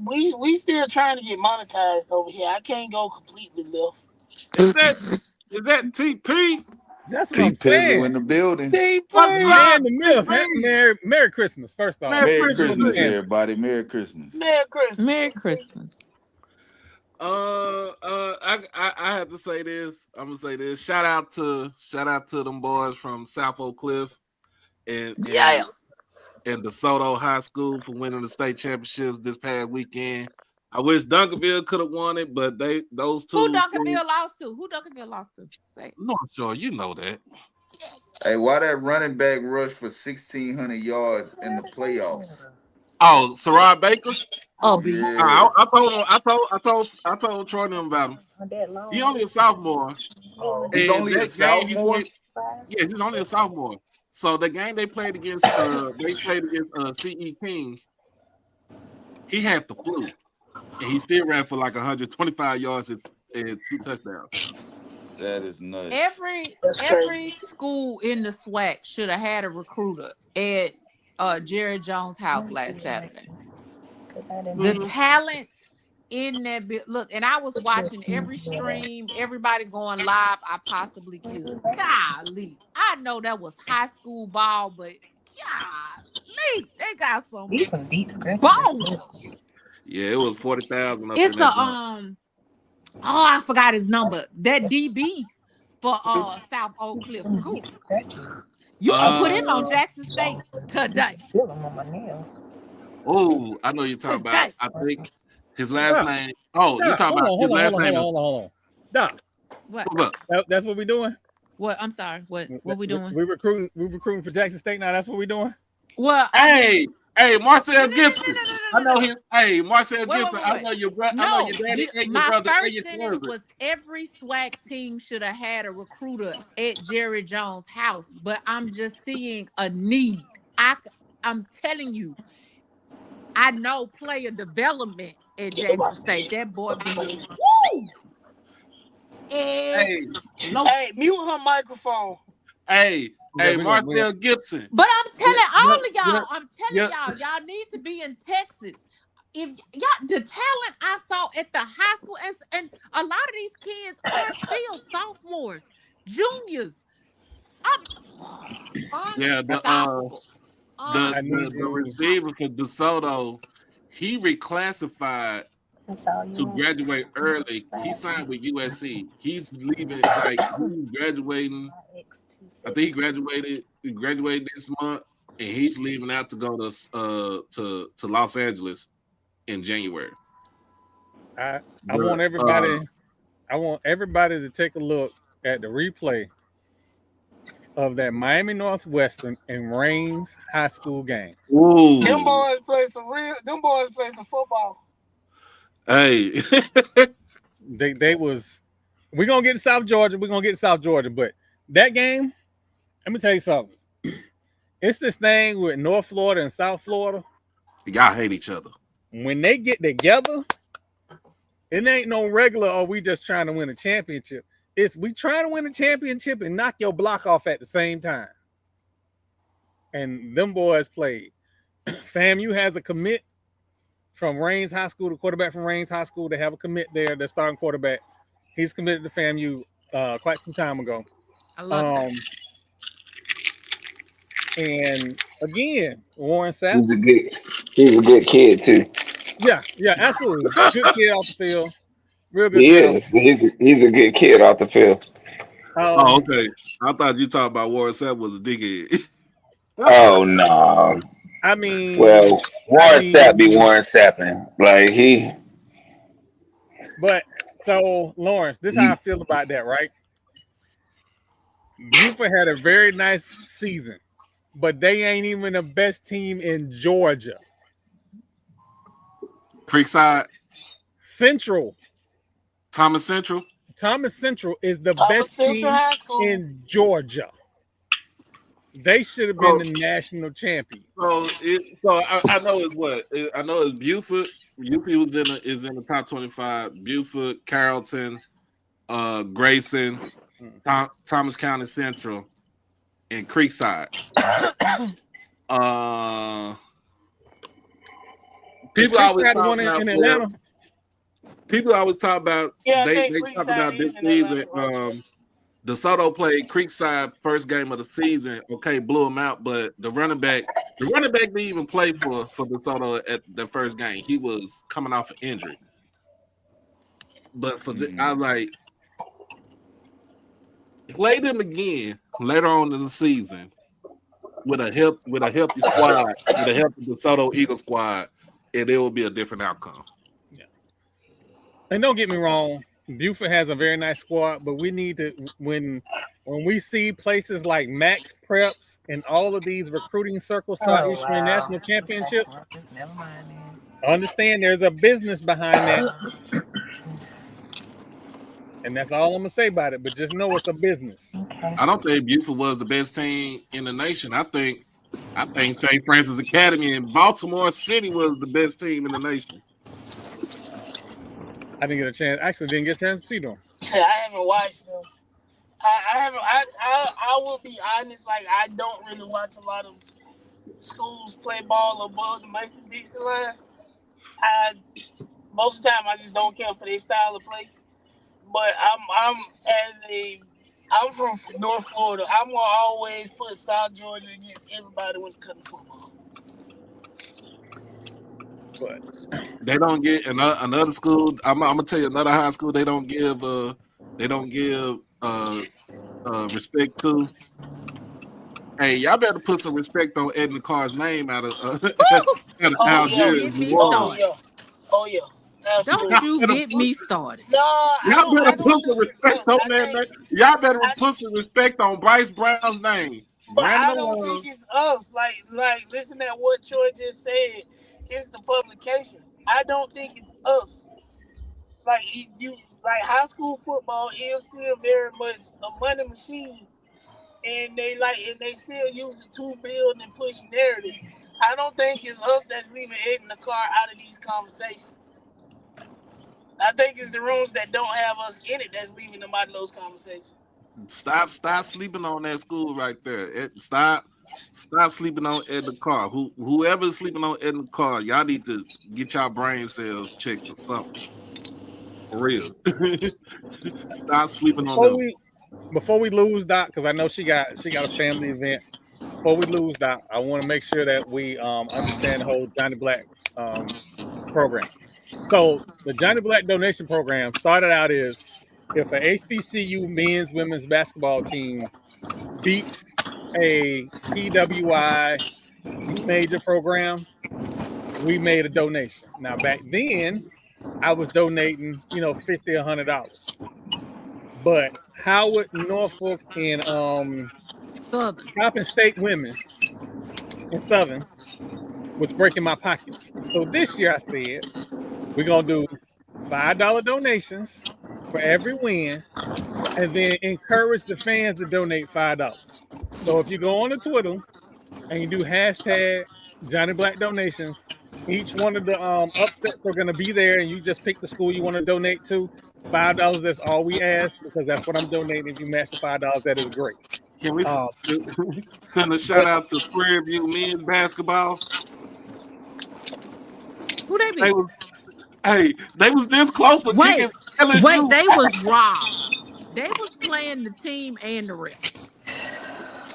we still trying to get monetized over here. I can't go completely left. Is that TP? That's what T I'm Pizzle in saying. the building. What's TP. up, Man, the myth. TP? Merry Christmas. First off, Merry Merry Christmas, Christmas, man. everybody. Merry Christmas. Merry Christmas. Merry Christmas. I have to say this. I'm gonna say this. Shout out to them boys from South Oak Cliff and DeSoto High School for winning the state championships this past weekend. I wish Duncanville could have won it, but those two. Who Duncanville lost to? Say. I'm not sure you know that. Hey, why that running back rushed for 1,600 yards in the playoffs? Oh, Sarah Baker. Oh, B. Yeah. I told Troy them about him. He only a sophomore. He's And only a that game he sophomore? went- yeah, he's only a sophomore. So the game they played against CE King, he had the flu, and he still ran for like 125 yards and 2 touchdowns. That is nuts. Every school in the SWAC should have had a recruiter at Jerry Jones' house last Saturday. The talent in that look, and I was watching every stream, everybody going live I possibly could. Golly, I know that was high school ball, but golly, they got some deep balls. Yeah, it was 40,000. It's I forgot his number. That DB for South Oak Cliff. Cool. You can put him on Jackson State today. Oh, I know you're talking about. I think his last name. Oh, you're talking about his last name. Hold on. Doc, What? What's up? that's what we're doing. What? I'm sorry. What we doing? We recruiting for Jackson State now. That's what we're doing. Well, Hey, Marcel Gibson. No. I know him. Hey, Marcel Wait. Gibson. I know your brother. I know your daddy and your my brother and first your sentence cousin. was every SWAC team should have had a recruiter at Jerry Jones' house, but I'm just seeing a need. I'm telling you, I know player development at Jackson State. That boy be woo. Hey, Mute her microphone. Marcel Gibson. But I'm telling all of y'all, yeah. y'all need to be in Texas. If y'all the talent I saw at the high school, and a lot of these kids are still sophomores, juniors. The receiver for DeSoto, he reclassified to graduate early. He signed with USC. He's leaving he's graduating. I think he graduated this month, and he's leaving out to go to Los Angeles in January. I want everybody to take a look at the replay of that Miami Northwestern and Rains High School game. Ooh. Them boys play some football. Hey. they was we're gonna get to South Georgia, but that game, let me tell you something. It's this thing with North Florida and South Florida. Y'all hate each other. When they get together, it ain't no regular, or we just trying to win a championship. It's we trying to win a championship and knock your block off at the same time. And them boys played. FAMU has a commit from Rains High School, the quarterback from Rains High School. They have a commit there, their starting quarterback. He's committed to FAMU quite some time ago. I love that. And again, Warren Sapp. He's a good kid too. Yeah, absolutely. Good kid off the field. Real good. He is. He's a good kid off the field. Okay. I thought you talking about Warren Sapp was a dickhead. Oh no. I mean, Warren Sapp be Warren Sapping. Like he. But so Lawrence, this is how I feel about that, right? Buford had a very nice season, but they ain't even the best team in Georgia. Creekside. Central. Thomas Central is the best team in Georgia. They should have been the national champion. So I know it's what I know it's Buford. Buford is in the top 25. Buford, Carrollton, Grayson, Thomas County Central, and Creekside. People always Creekside talk one about in Atlanta. People always talk about Yeah, I they think talk Creekside about is this in Atlanta. season. DeSoto played Creekside first game of the season. Okay, blew him out, but the running back didn't even play for DeSoto at the first game. He was coming off an injury. But I was like, play them again later on in the season with a healthy squad, with a healthy DeSoto Eagle squad, and it will be a different outcome. Yeah. And don't get me wrong, Buford has a very nice squad, but we need to when we see places like Max Preps and all of these recruiting circles start issuing national championships, Never mind. understand there's a business behind that. And that's all I'm gonna say about it. But just know it's a business. I don't think Buford was the best team in the nation. I think St. Francis Academy in Baltimore City was the best team in the nation. I didn't get a chance. Actually, didn't get a chance to see them. I haven't watched them. I haven't. I will be honest. Like, I don't really watch a lot of schools play ball above the Mason-Dixon line. Most of the time I just don't care for their style of play. But I'm from North Florida. I'm gonna always put South Georgia against everybody when it comes to football. But they don't get another school. I'm gonna tell you another high school. They don't give respect to. Hey, y'all better put some respect on Edna Carr's name out of Algiers. Get me started. Oh yeah. Absolutely. Don't you get me started. No, y'all better put some respect on that name. Y'all better put some respect on Bryce Brown's name. But I don't think it's us. Like listen to what Troy just said. It's the publications. I don't think it's us. Like like high school football is still very much a money machine. And they still use it to build and push narrative. I don't think it's us that's leaving Ed in the car out of these conversations. I think it's the rooms that don't have us in it that's leaving them out of those conversations. Stop sleeping on that school right there. Stop sleeping on Ed the Car. Whoever's sleeping on Ed the Car, y'all need to get y'all brain cells checked or something. For real. Stop sleeping on them. Before we lose Doc, because I know she got a family event. Before we lose Doc, I want to make sure that we understand the whole Johnny Black program. So the Johnny Black donation program started out as if a HBCU men's women's basketball team beats a PWI major program, we made a donation. Now back then, I was donating, $50, $100. But Howard, Norfolk, and Southern Coppin State women in Southern was breaking my pockets. So this year I said we're gonna do $5 donations for every win, and then encourage the fans to donate $5. So if you go on the Twitter and you do hashtag Johnny Black donations, each one of the upsets are gonna be there, and you just pick the school you want to donate to. $5. That's all we ask, because that's what I'm donating. If you match the $5, that is great. Can we send a shout out to Prairie View men's basketball? Who they be? They was this close to kicking LSU. Wait, they was robbed. They was playing the team and the refs.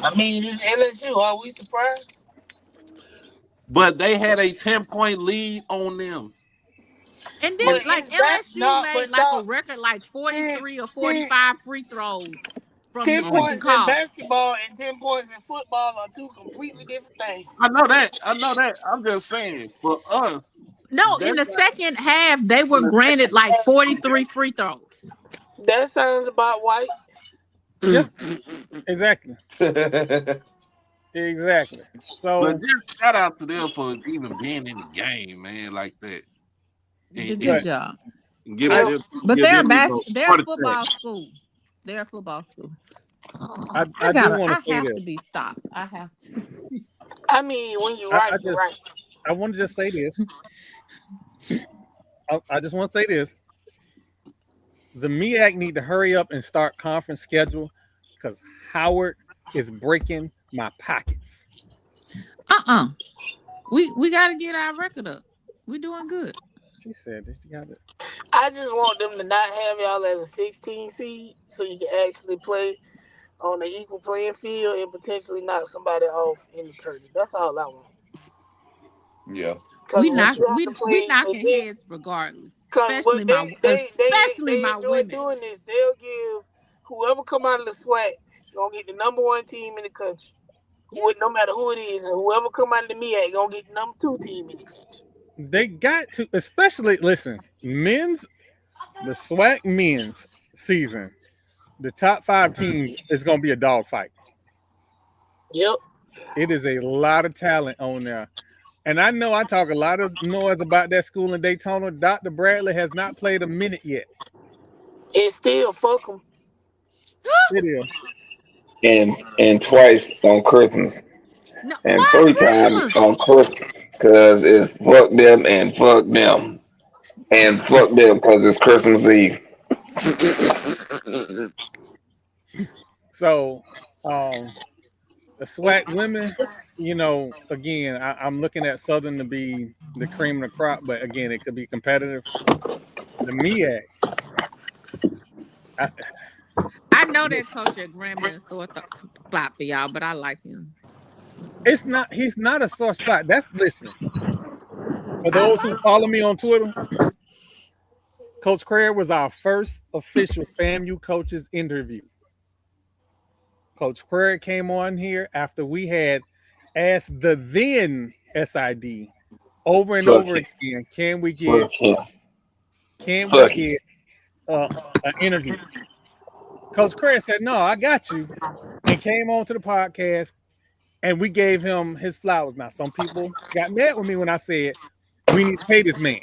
I mean, it's LSU. Are we surprised? But they had a 10-point lead on them. And then, LSU made a record 43 or 45 free throws from 10 the points in basketball and 10 points in football are two completely different things. I know that. I'm just saying, for us. No, in the second half, they were granted 43 free throws. That sounds about white. Yeah, exactly. Exactly. So, but just shout out to them for even being in the game, man, like that. Good job. But they're a football school. They're a football school. I do want to say this. To be stopped. I have to. I mean, when you're right, you're right. I want to just say this. I just want to say this. The MEAC need to hurry up and start conference schedule, because Howard, is breaking my pockets. We got to get our record up. We doing good. She said this. You got it. I just want them to not have y'all as a 16 seed, so you can actually play on the equal playing field and potentially knock somebody off in the tournament. That's all I want. Yeah. Because once you have to We play, and knocking then heads regardless, because what especially they my enjoy women. doing is they'll give whoever come out of the SWAC gonna get the number one team in the country. Yeah. No matter who it is, and whoever come out of the MEAC gonna get the number two team in the country. They got to, especially listen, the SWAC men's season. The top 5 teams is going to be a dogfight. Yep. It is a lot of talent on there. And I know I talk a lot of noise about that school in Daytona. Dr. Bradley has not played a minute yet. And still fuck them. It is. And twice on Christmas. No, And why 3 times Christmas? on Christmas. Because it's fuck them and fuck them. And fuck them because it's Christmas Eve. So, the SWAC women, again, I'm looking at Southern to be the cream of the crop, but again, it could be competitive. The MEAC, I know that coach at Grambling is sore spot for y'all, but I like him. he's not a sore spot. Listen, for I those who follow me on Twitter, Coach Craig was our first official FAMU coaches interview. Coach Craig came on here after we had asked the then SID over and Fuck over him. again, can we Fuck him. get an interview? Coach Craig said, no, I got you, and came on to the podcast, and we gave him his flowers. Now, some people got mad with me when I said, we need to pay this man.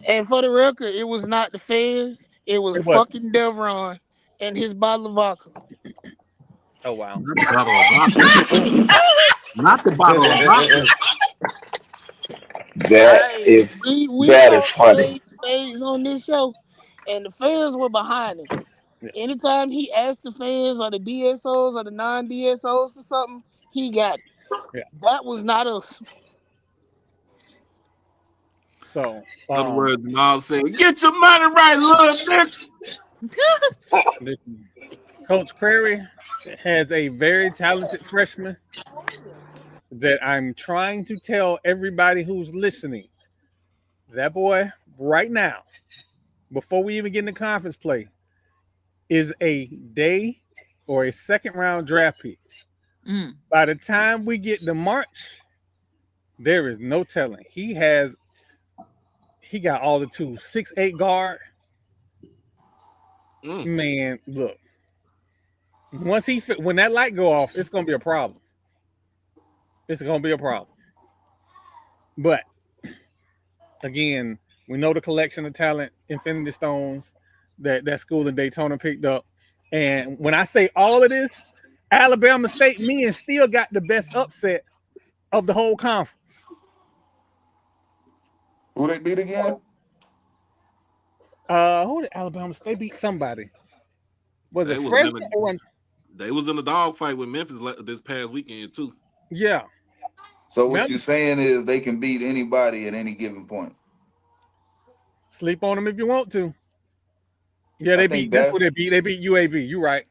And for the record, it was not the fans. It was It wasn't. fucking Devron and his bottle of vodka. Oh, wow. Not the bottle of vodka. Not the bottle of vodka. We That called is funny. spades on this show, and the fans were behind him. Yeah. Anytime he asked the fans or the DSOs or the non-DSOs for something, he got it. Yeah. That was not us. So, In other words, Miles saying, get your money right, little bitch. Coach Crary has a very talented freshman that I'm trying to tell everybody who's listening. That boy, right now, before we even get into conference play, is a day or a second round draft pick. By the time we get to March, there is no telling. He got all the tools. 6'8" guard. Man, look. When that light go off, it's gonna be a problem. It's gonna be a problem. But again, we know the collection of talent, Infinity Stones, that school in Daytona picked up. And when I say all of this, Alabama State men still got the best upset of the whole conference. Who they beat again? Who did Alabama State beat? Somebody. Was it freshman or one? They was in a dogfight with Memphis this past weekend too. Yeah. So what you're saying is they can beat anybody at any given point. Sleep on them if you want to. Yeah, they beat. That's what they beat. They beat UAB. You right.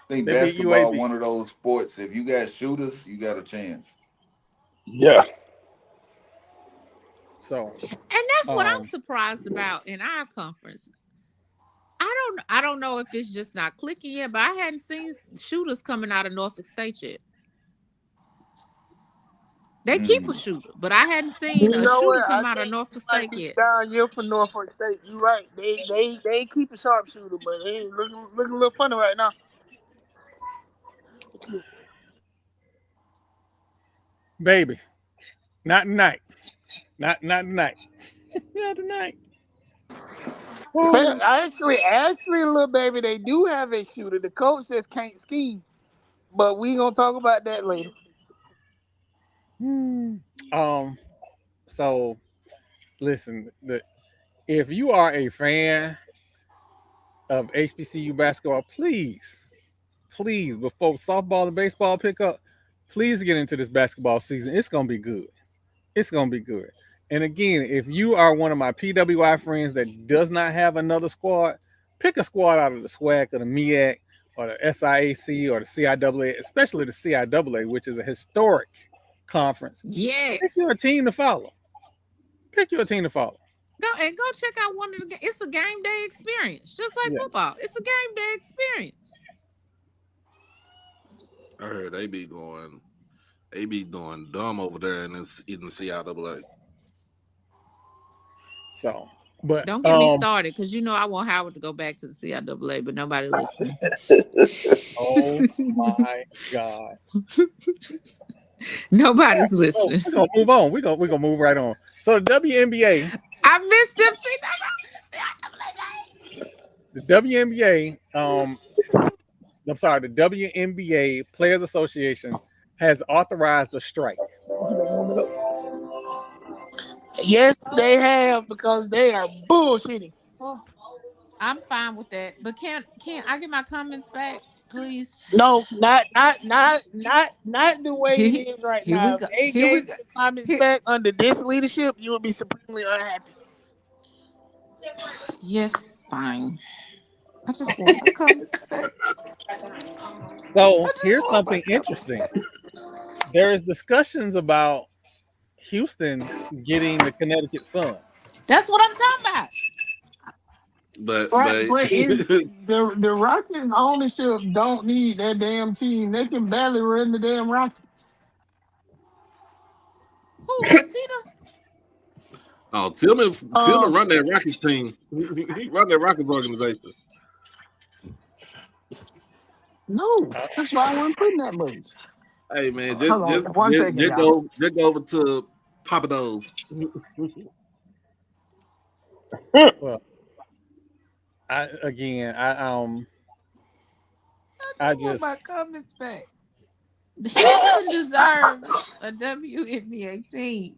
I think basketball one of those sports. If you got shooters, you got a chance. Yeah. So. And that's what I'm surprised about in our conference. I don't know if it's just not clicking yet, but I hadn't seen shooters coming out of Norfolk State yet. They keep a shooter, but I hadn't seen a shooter come out of Norfolk State yet. Down here for Norfolk State, you right. They keep a sharpshooter, but they ain't looking a little funny right now. Baby, not tonight. Not tonight. Not tonight. So actually, little baby, they do have a shooter. The coach just can't scheme. But we gonna talk about that later. So listen, if you are a fan of HBCU basketball, please please, before softball and baseball pick up, please get into this basketball season. It's gonna be good. It's gonna be good. And again, if you are one of my PWI friends that does not have another squad, pick a squad out of the SWAC or the MEAC or the SIAC or the CIAA, especially the CIAA, which is a historic conference. Yes. Pick your team to follow. Pick your team to follow. Go check out one of the. It's a game day experience, just like football. It's a game day experience. I heard they be doing dumb over there in the CIAA. So, but don't get me started, because you know I want Howard to go back to the CIAA, but nobody listening. Oh my God. Nobody's listening. We're gonna move on. We're gonna move right on. So the WNBA. I missed them. The WNBA, I'm sorry, the WNBA Players Association has authorized a strike. Yes, they have, because they are bullshitting. I'm fine with that, but can I get my comments back, please? No, not the way it is right now. If they gave the comments back under this leadership, you would be supremely unhappy. Yes, fine. I just want my comments back. So here's something interesting. There is discussions about Houston getting the Connecticut Sun. That's what I'm talking about. But it's, the Rockets ownership don't need that damn team. They can barely run the damn Rockets. Who, Fertitta? Oh, Tillman run that Rockets team. He run that Rockets organization. No, that's why I wasn't putting that much. Hey man, Hold on, one second, just go over to Papados. Well, I want my comments back. Houston deserves a WNBA team.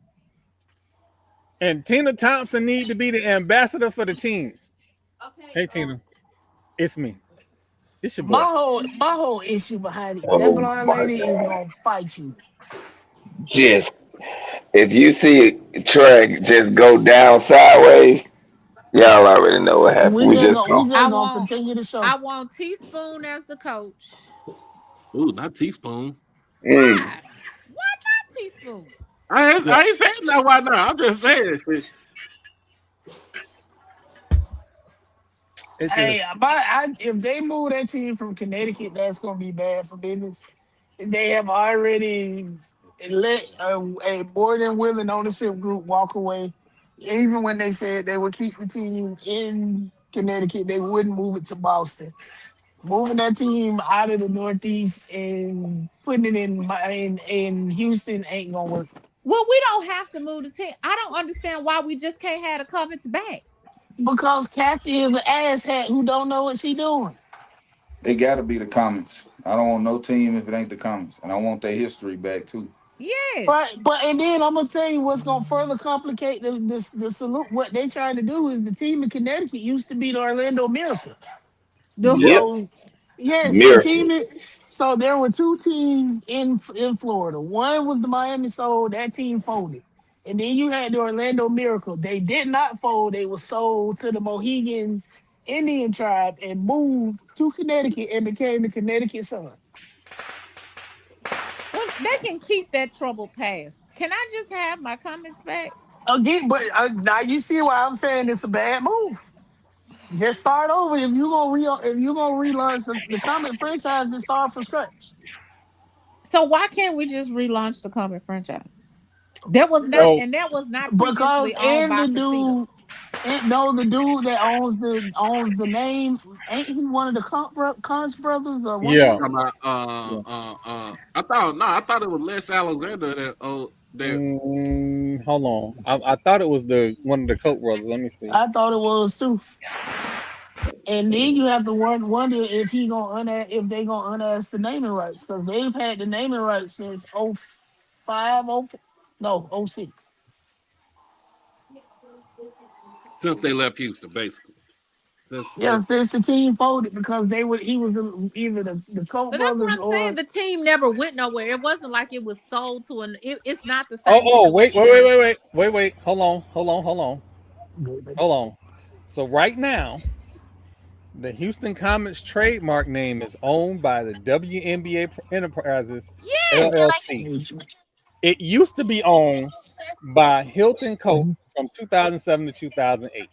And Tina Thompson need to be the ambassador for the team. Okay. Hey Tina, it's me. It's your boy. My whole issue behind it, that blonde lady is gonna fight you. Just if you see track just go down sideways, y'all already know what happened. We just gonna continue the show. I want Teaspoon as the coach. Ooh, not Teaspoon. Why? Why not Teaspoon? I ain't saying that why not. I'm just saying. Hey, if they move that team from Connecticut, that's gonna be bad for business. They have already let a more than willing ownership group walk away. Even when they said they would keep the team in Connecticut, they wouldn't move it to Boston. Moving that team out of the Northeast and putting it in Houston ain't gonna work. Well, we don't have to move the team. I don't understand why we just can't have the comments back. Because Kathy is an asshat who don't know what she doing. It got to be the comments. I don't want no team if it ain't the comments, and I want their history back too. Yeah. But and then I'm gonna tell you what's gonna further complicate the salute. What they trying to do is the team in Connecticut used to be the Orlando Miracle. Yep. So there were two teams in Florida. One was the Miami Soul. That team folded. And then you had the Orlando Miracle. They did not fold. They were sold to the Mohegans Indian tribe and moved to Connecticut and became the Connecticut Sun. Well, they can keep that trouble past. Can I just have my comments back? Again, but now you see why I'm saying it's a bad move. Just start over. If you're gonna relaunch the Comet franchise, then start from scratch. So why can't we just relaunch the Comet franchise? That was not previously owned by Fertitta. The dude that owns the name, ain't he one of the Conch brothers or one? Yeah. I thought it was Les Alexander that. Hold on. I thought it was one of the Koch brothers. Let me see. I thought it was too. And then you have to wonder if they gonna unask the naming rights, because they've had the naming rights since 05, 06. Since they left Houston, basically. Since the team folded because he was either the Koch But that's what brothers I'm saying. or The team never went nowhere. It wasn't like it was sold to it's not the same Oh, wait, situation as wait. Hold on. So right now, the Houston Comets trademark name is owned by the WNBA Enterprises yes. LLC. It used to be owned by Hilton Coat from 2007 to 2008.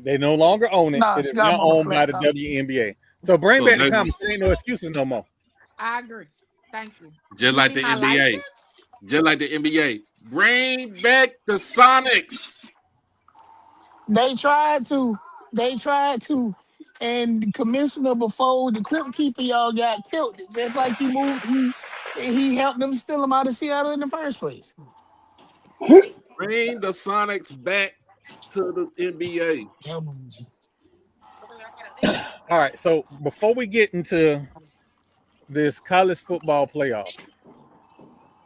They no longer own it. nah, It is she got now him on the owned by flat the top. WNBA. So bring So back the they Comets. There ain't no excuses no more. I agree. Thank you. just Give like me the my NBA. license. Just like the NBA. Bring back the Sonics. They tried to. They tried to. And the commissioner before the crypt keeper y'all got killed. Just like he helped them steal him out of Seattle in the first place. Bring the Sonics back to the NBA. All right. So before we get into this college football playoff,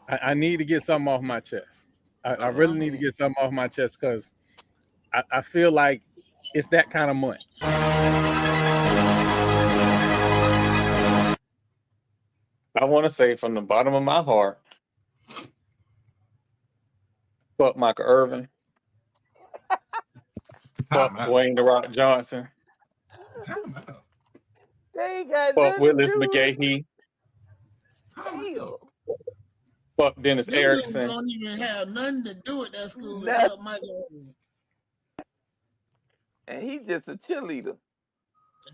I need to get something off my chest. I Go really need to ahead. get something off my chest because I feel like it's that kind of month. I want to say from the bottom of my heart, fuck Michael Irvin, fuck Time out. Dwayne The Rock Johnson, Time out. They ain't got fuck nothing to Willis do with McGahee, damn. fuck Dennis Them dudes Erickson, don't even have nothing to do with that school Nothing. except Michael Irvin. And he just a cheerleader.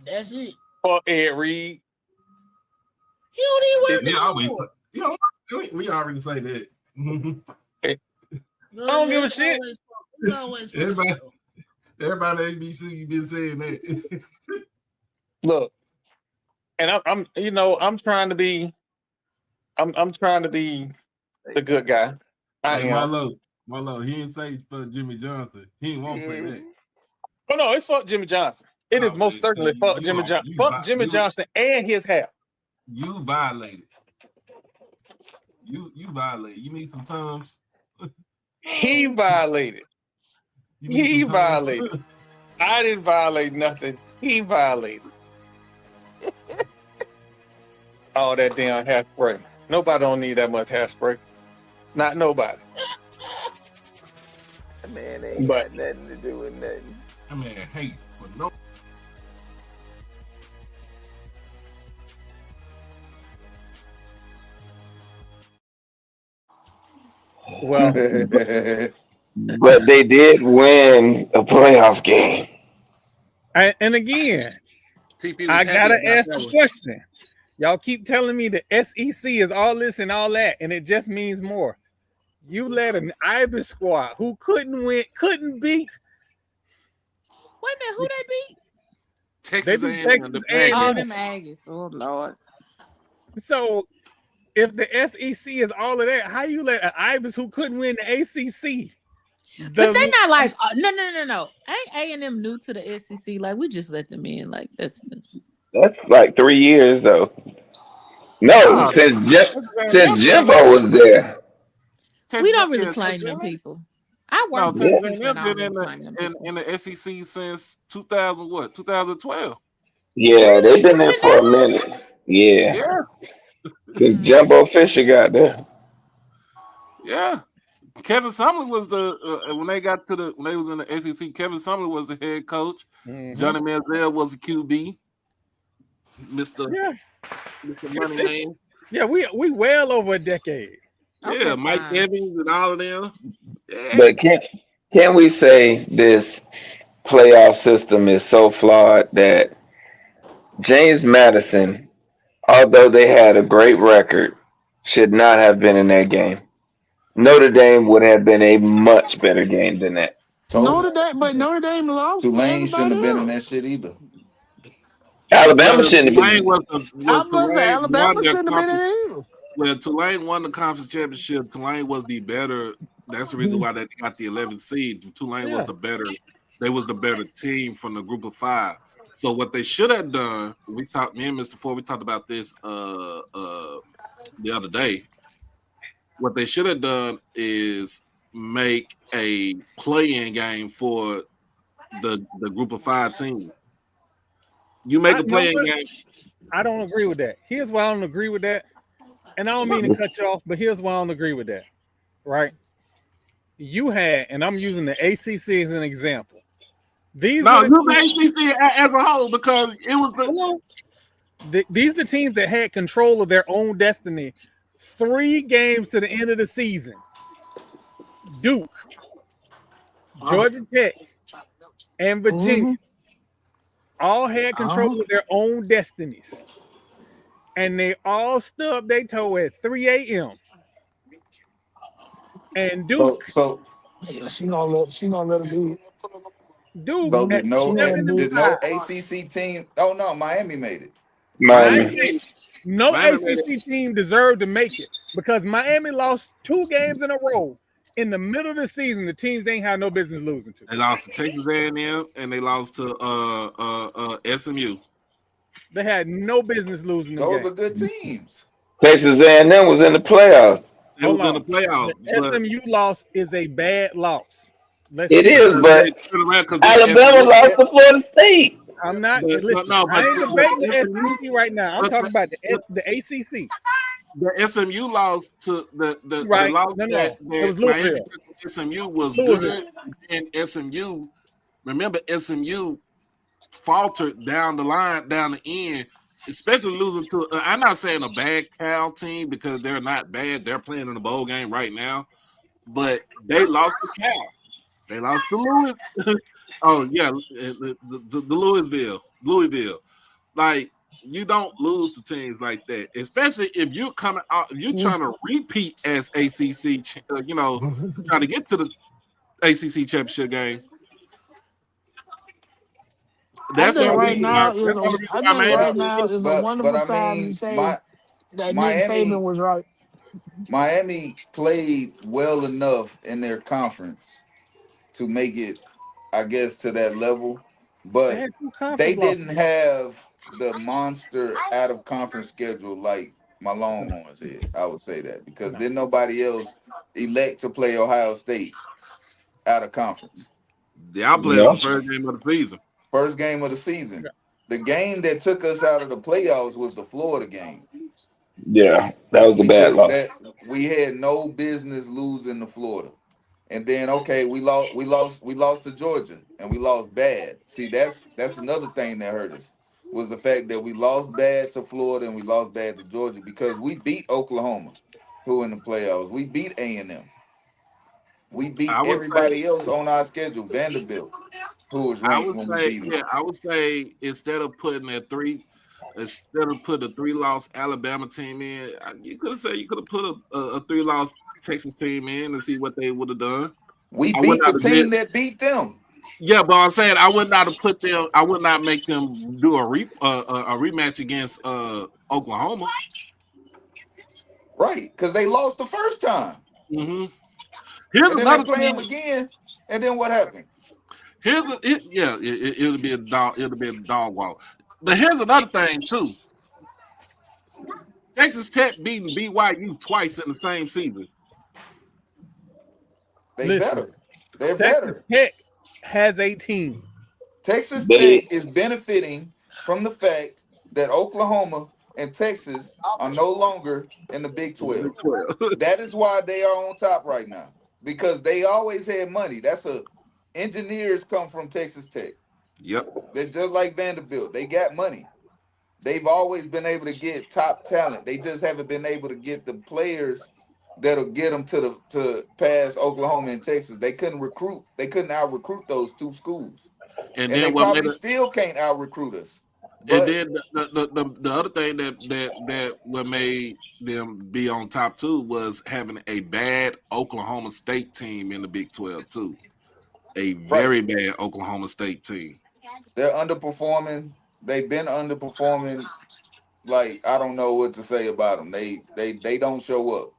That's it. fuck Ed Reed. He don't even work We there no always, more. you know, we already say that. I No, don't give a it's shit. always fucking Everybody, up, though. everybody at HBCU been saying that. Look, and I'm you know, I'm trying to be the good guy. I Hey, am. Marlo, he didn't say for Jimmy Johnson. He didn't want to say Yeah. that. Oh no, it's fuck Jimmy Johnson. It is Oh, most certainly see, fuck Jimmy Johnson. Fuck Jimmy Johnson and his hair. you violated. You violated. You need some terms. He violated. You need He some terms. violated. I didn't violate nothing. He violated. All that damn hairspray. Nobody don't need that much hairspray. Not nobody. That man ain't But got nothing to do with nothing. I mean, hate for no. well, But they did win a playoff game. and again, TP was I happy gotta about ask that the one. question. Y'all keep telling me the SEC is all this and all that, and it just means more. You let an Ibis squad who couldn't beat. Wait a minute, who they beat? Texas They beat A&M, Texas the A&M. Oh, Aggies. them Aggies. Oh Lord. So if the SEC is all of that, how you let an Ibis who couldn't win the ACC? But they not like no. Ain't A&M new to the SEC? Like we just let them in. Like that's That's like 3 years though. No, No, since Texas A&M Jimbo was there. we Texas, don't really yeah, claim Texas them A&M. people. I No, worked for Yeah, the Texas people and A&M I don't been really claim them people. in the SEC since 2000 what? 2012. yeah, Really? they've been It's there been for a that minute. Yeah, Yeah, since long? Jumbo Fisher got there. yeah. Kevin Sumlin was the when they got to when they was in the SEC. Kevin Sumlin was the head coach. Mhm. Johnny Manziel was the QB. Mister Yeah, Money Man. yeah, we well over a decade. Yeah, Okay, Mike fine. Evans and all of them. Yeah, But can we say this playoff system is so flawed that James Madison, although they had a great record, should not have been in that game. Notre Dame would have been a much better game than that. Told Notre Dame lost to Tulane shouldn't everybody have been in else. that shit either. Alabama well, shouldn't have Tulane been. I was about to say Tulane won Alabama their shouldn't have been in conference. it either. Well, Tulane won the conference championship. Tulane was the better. That's the reason why they got the 11th seed. Tulane was Yeah, the better. They was the better team from the group of five. So what they should have done, we talked. Me and Mr. Ford, we talked about this the other day. What they should have done is make a play-in game for the group of 5 teams. You make a You know playing what? game. I don't agree with that. Here's why I don't agree with that. And I don't mean to cut you off, but here's why I don't agree with that. Right? You had, and I'm using the ACC as an example. These No, are the you the teams, ACC as a whole because it was the. hold on. These are the teams that had control of their own destiny 3 games to the end of the season. Duke, Georgia Tech, and Virginia all had control of their own destinies. And they all stubbed their toe at 3 a.m. And Duke, Yeah, she gonna let her do it. Duke So at did She no gonna do did it. 75. no ACC team? Oh no, Miami made it. Miami. No Miami made ACC team deserved to make it because Miami lost 2 games in a row in the middle of the season. The teams they ain't had no business losing to. They lost to Texas A&M and they lost to SMU. They had no business losing them Those games. are good teams. Texas A&M was in the playoffs. They Hold was in the on. playoffs, The but SMU loss is a bad loss. Let's It keep is, it. because they but turned around because Alabama SMU. lost to Florida State. I'm not But listen. no, I ain't debating the SMU, SEC right now. I'm but talking about but the ACC. the SMU lost to the Right? loss No. It that was Miami Louisville. took to SMU was Louisville. good, and SMU. Remember, SMU faltered down the line, down the end, especially losing to. I'm not saying a bad Cal team because they're not bad. They're playing in the bowl game right now, but they lost to Cal. They lost to Louis. Oh yeah, the Louisville. Like you don't lose to teams like that, especially if you're coming out. If you're trying to repeat as ACC, trying to get to the ACC championship game. I That's the think I only right reason why. mean, now is That's the a only reason I why I think made right but now it. is a but wonderful I time to mean, say that Nick Saban Miami was right. Miami played well enough in their conference to make it, I guess, to that level, They but had 2 they conference didn't losses. have the monster out of conference schedule like my Longhorns had. I would say that because No. then nobody else elect to play Ohio State out of conference. Y'all played in Yeah. the first game of the season. First game of the season. The game that took us out of the playoffs was the Florida game Yeah. That was a bad because loss. that we had no business losing to Florida. And then okay, we lost to Georgia and we lost bad. See, that's another thing that hurt us was the fact that we lost bad to Florida and we lost bad to Georgia because we beat Oklahoma, who in the playoffs. We beat A&M. We beat I would say, everybody else on our schedule. Vanderbilt, who was I ranked would when we say, beat them. yeah, I would say instead of putting a 3-loss Alabama team in, you could have said you could have put a 3-loss Texas team in and see what they would have done. We I would beat the not have did. team that beat them. Yeah, but I'm saying I would not have put them. I would not make them do a rematch against Oklahoma. Right, because they lost the first time. hmm Here's And then they another play team. them again. And then what happened? It'll be a dog. It'll be a dog walk. But here's another thing too. Texas Tech beating BYU twice in the same season. They Listen, better. They're Texas better. Tech has a team. Texas Tech They is benefiting from the fact that Oklahoma and Texas are no longer in the Big 12. That is why they are on top right now. Because they always had money. Engineers come from Texas Tech. Yep. They're just like Vanderbilt. They got money. They've always been able to get top talent. They just haven't been able to get the players that'll get them to past Oklahoma and Texas. They couldn't recruit. They couldn't out recruit those 2 schools, And and they then what made probably it? still can't out recruit us. And But then the other thing that what made them be on top too was having a bad Oklahoma State team in the Big 12 too. A right, very bad Oklahoma State team. they're underperforming. They've been underperforming. Like I don't know what to say about them. They don't show up.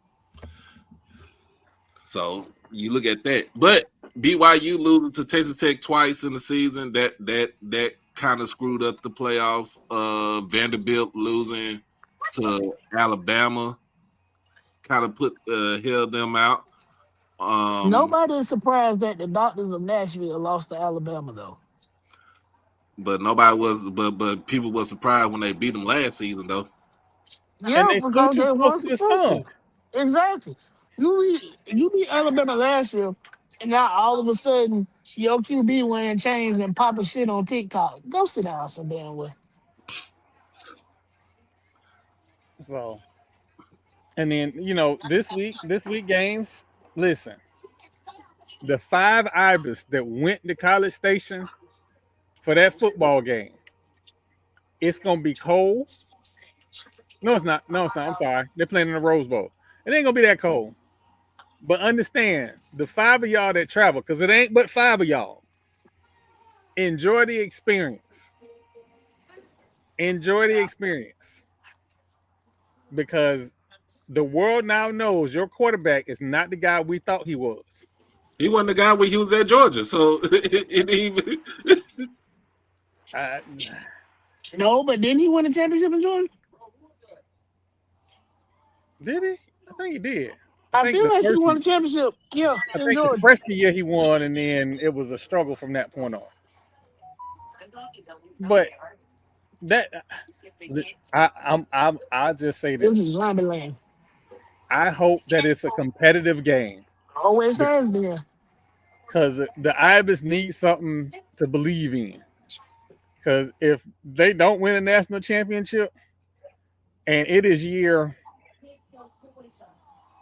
So you look at that, but BYU losing to Texas Tech twice in the season that kind of screwed up the playoff. Vanderbilt losing to Alabama kind of held them out. Um, Nobody is surprised that the Doctors of Nashville lost to Alabama though. But nobody was, but people were surprised when they beat them last season though. And Yeah, they flew because too they close weren't to the supposed sun. to. Exactly. You beat Alabama last year, and now all of a sudden your QB wearing chains and popping shit on TikTok. Go sit down some damn way. So, and then this week games. Listen, the five Ibis that went to College Station for that football game. It's gonna be cold. No, it's not. No, it's not. I'm sorry. They're playing in the Rose Bowl. It ain't gonna be that cold. But understand the five of y'all that travel, because it ain't but five of y'all. Enjoy the experience. Enjoy the experience. Because the world now knows your quarterback is not the guy we thought he was. He wasn't the guy when he was at Georgia, so it even. Uh, No, but didn't he win a championship in Georgia? did he? I think he did. I I think feel the like he first won a championship. Yeah, I in think the Georgia. freshman year he won, and then it was a struggle from that point on. But that I'll just say It was this. Zombie Land. I hope that it's a competitive game Always has been. because the Ibis need something to believe in. Because if they don't win a national championship, and it is year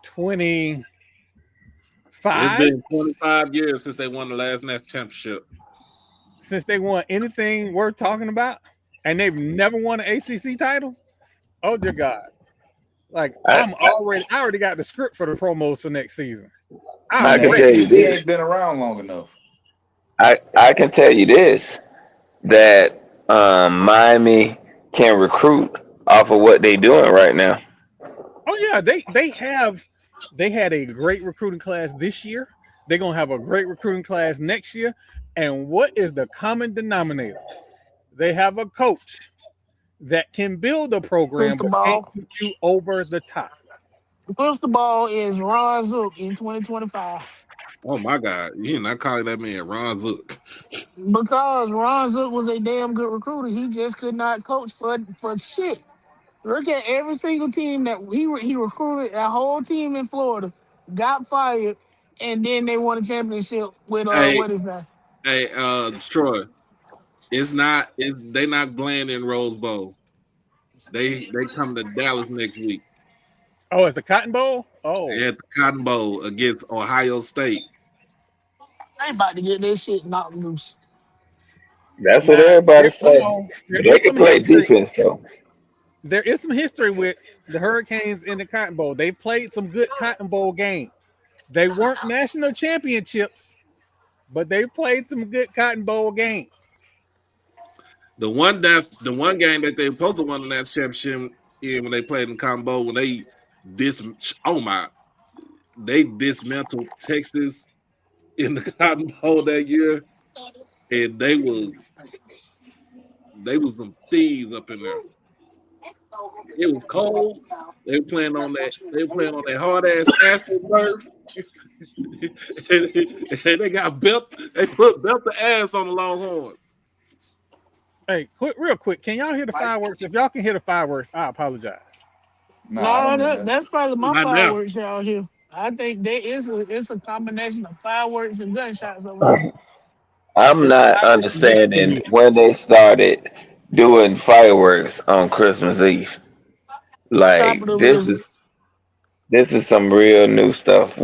25 It's been 25 years since they won the last national championship. since they won anything worth talking about, and they've never won an ACC title. Oh dear God! Like I, I already got the script for the promos for next season. I I'm can The tell you ready. ACC this. ain't been around long enough. I can tell you this that Miami can recruit off of what they doing right now. Oh yeah, they had a great recruiting class this year. They're gonna have a great recruiting class next year. And what is the common denominator? They have a coach that can build a program Crystal but can't Ball. put you over the top. The crystal ball is Ron Zook in 2025. Oh my God, you're not calling that man Ron Zook. Because Ron Zook was a damn good recruiter, he just could not coach for shit. Look at every single team that he recruited, a whole team in Florida, got fired, and then they won a championship with Hey, what is that? hey, Troy. It's not. It's they not playing in Rose Bowl. They come to Dallas next week Oh, it's the Cotton Bowl? Oh. at the Cotton Bowl against Ohio State. They about to get their shit knocked loose. That's what Now everybody say. there But they is can some play history. defense though. There is some history with the Hurricanes in the Cotton Bowl. They played some good Cotton Bowl games. They weren't national championships, but they played some good Cotton Bowl games. The one game that they supposed to win that championship in when they played in Cotton Bowl when they dis oh my they dismantled Texas in the Cotton Bowl that year, and they was some thieves up in there. It was cold. They were playing on that. They were playing on that hard ass asphalt and they got belt. They put belt the ass on the Longhorn. Hey, real quick, can y'all hear the fireworks? If y'all can hear the fireworks, I apologize. Nah, I No, don't hear nothing. that's probably my Not now. fireworks out here. I think there is it's a combination of fireworks and gunshots over here. I'm It's not fireworks mixed with understanding music. when they started doing fireworks on Christmas Eve. Like Capitalism. this is some real new stuff.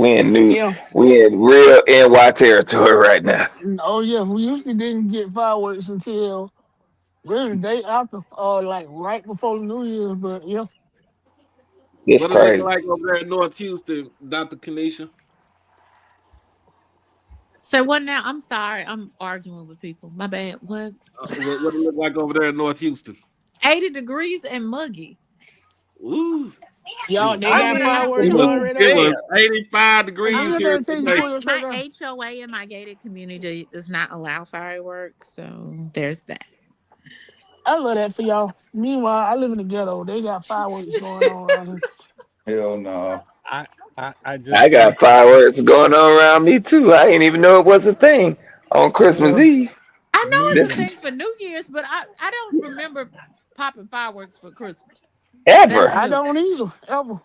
Yeah. We in real NY territory right now. Oh yeah. We usually didn't get fireworks until really the day after, or like right before the New Year's. But yeah, It's What it look crazy. like over there in North Houston, Dr. Kanisha? So what now? I'm sorry. I'm arguing with people. My bad. What? What it look like over there in North Houston? 80 degrees and muggy. Ooh, it y'all was they I got eighty. mean, fireworks It was ooh, already it out there. damn. was 85 Hey, you degrees got here that thing you today. pull your shirt My down. HOA in my gated community does not allow fireworks, so there's that. I love that for y'all. Meanwhile, I live in the ghetto. They got fireworks going on around here. Hell no. I, I just I can't got stand. fireworks going on around me too. I didn't even know it was a thing on Christmas Yeah. Eve. I I know New it's a Year. thing for New Year's, but I don't remember popping fireworks for Christmas. That's Ever. I new. don't either ever.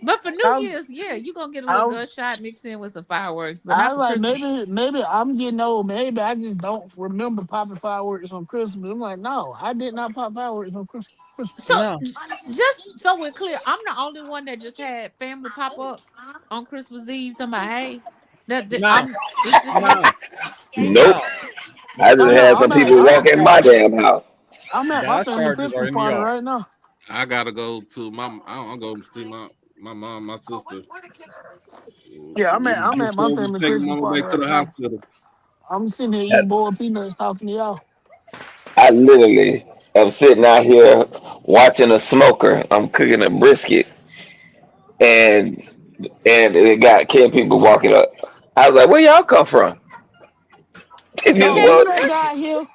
But for New I, Year's, yeah, you're gonna get a little I, gunshot mixed in with some fireworks, but I not was for like, Christmas. maybe I'm getting old. Maybe I just don't remember popping fireworks on Christmas. I'm like, no, I did not pop fireworks on Christmas. So No, just so we're clear, I'm the only one that just had family pop up on Christmas Eve talking about, hey, no, I'm it's just me. no, Nope. no. I Oh just no, had some people walk in my damn house. I'm at my Dodge family Chargers are Christmas in New party York. right now. I gotta go to my. I'm going to see my mom, my sister. Yeah, I'm Just at my told me to family take Christmas mama party back to right the now. hospital. I'm sitting here eating boiled peanuts, talking to y'all. I literally am sitting out here watching a smoker. I'm cooking a brisket, and it got Ken people walking up. I was like, "Where y'all come from?" They The just No, Ken you walked. done people. got here.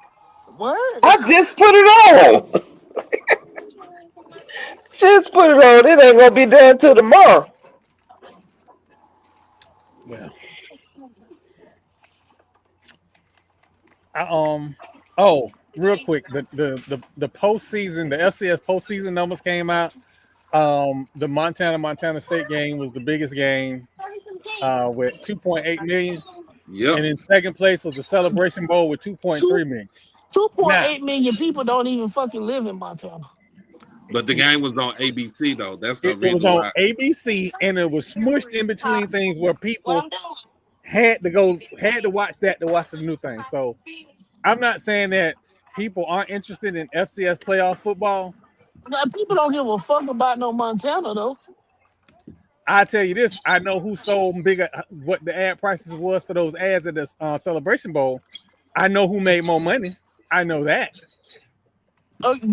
What? I just put it on. Just put it on. It ain't gonna be done till tomorrow. Well, I, oh, real quick, the postseason, the FCS postseason numbers came out. The Montana State game was the biggest game with 2.8 million, Yep. and in second place was the Celebration Bowl with 2.3 Two million. two point Now, eight million people don't even fucking live in Montana. But the game was on ABC though. That's the it was reason on why. ABC, and it was smushed in between things where people had to watch that to watch the new thing. So I'm not saying that people aren't interested in FCS playoff football. Now, people don't give a fuck about no Montana though. I tell you this, I know who sold bigger what the ad prices was for those ads at the Celebration Bowl. I know who made more money. I know that.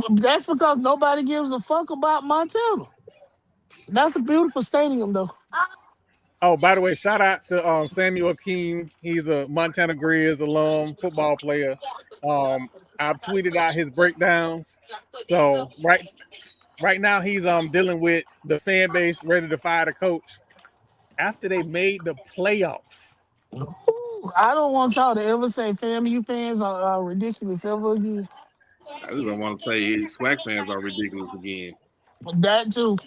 That's because nobody gives a fuck about Montana. That's a beautiful stadium though. Oh, by the way, shout out to Samuel Keene. He's a Montana Grizz alum football player. Um, I've tweeted out his breakdowns. So right now he's dealing with the fan base ready to fire the coach after they made the playoffs. Ooh, I don't want y'all to ever say FAMU fans are ridiculous ever again. I just don't want to say swag fans are ridiculous again. That too.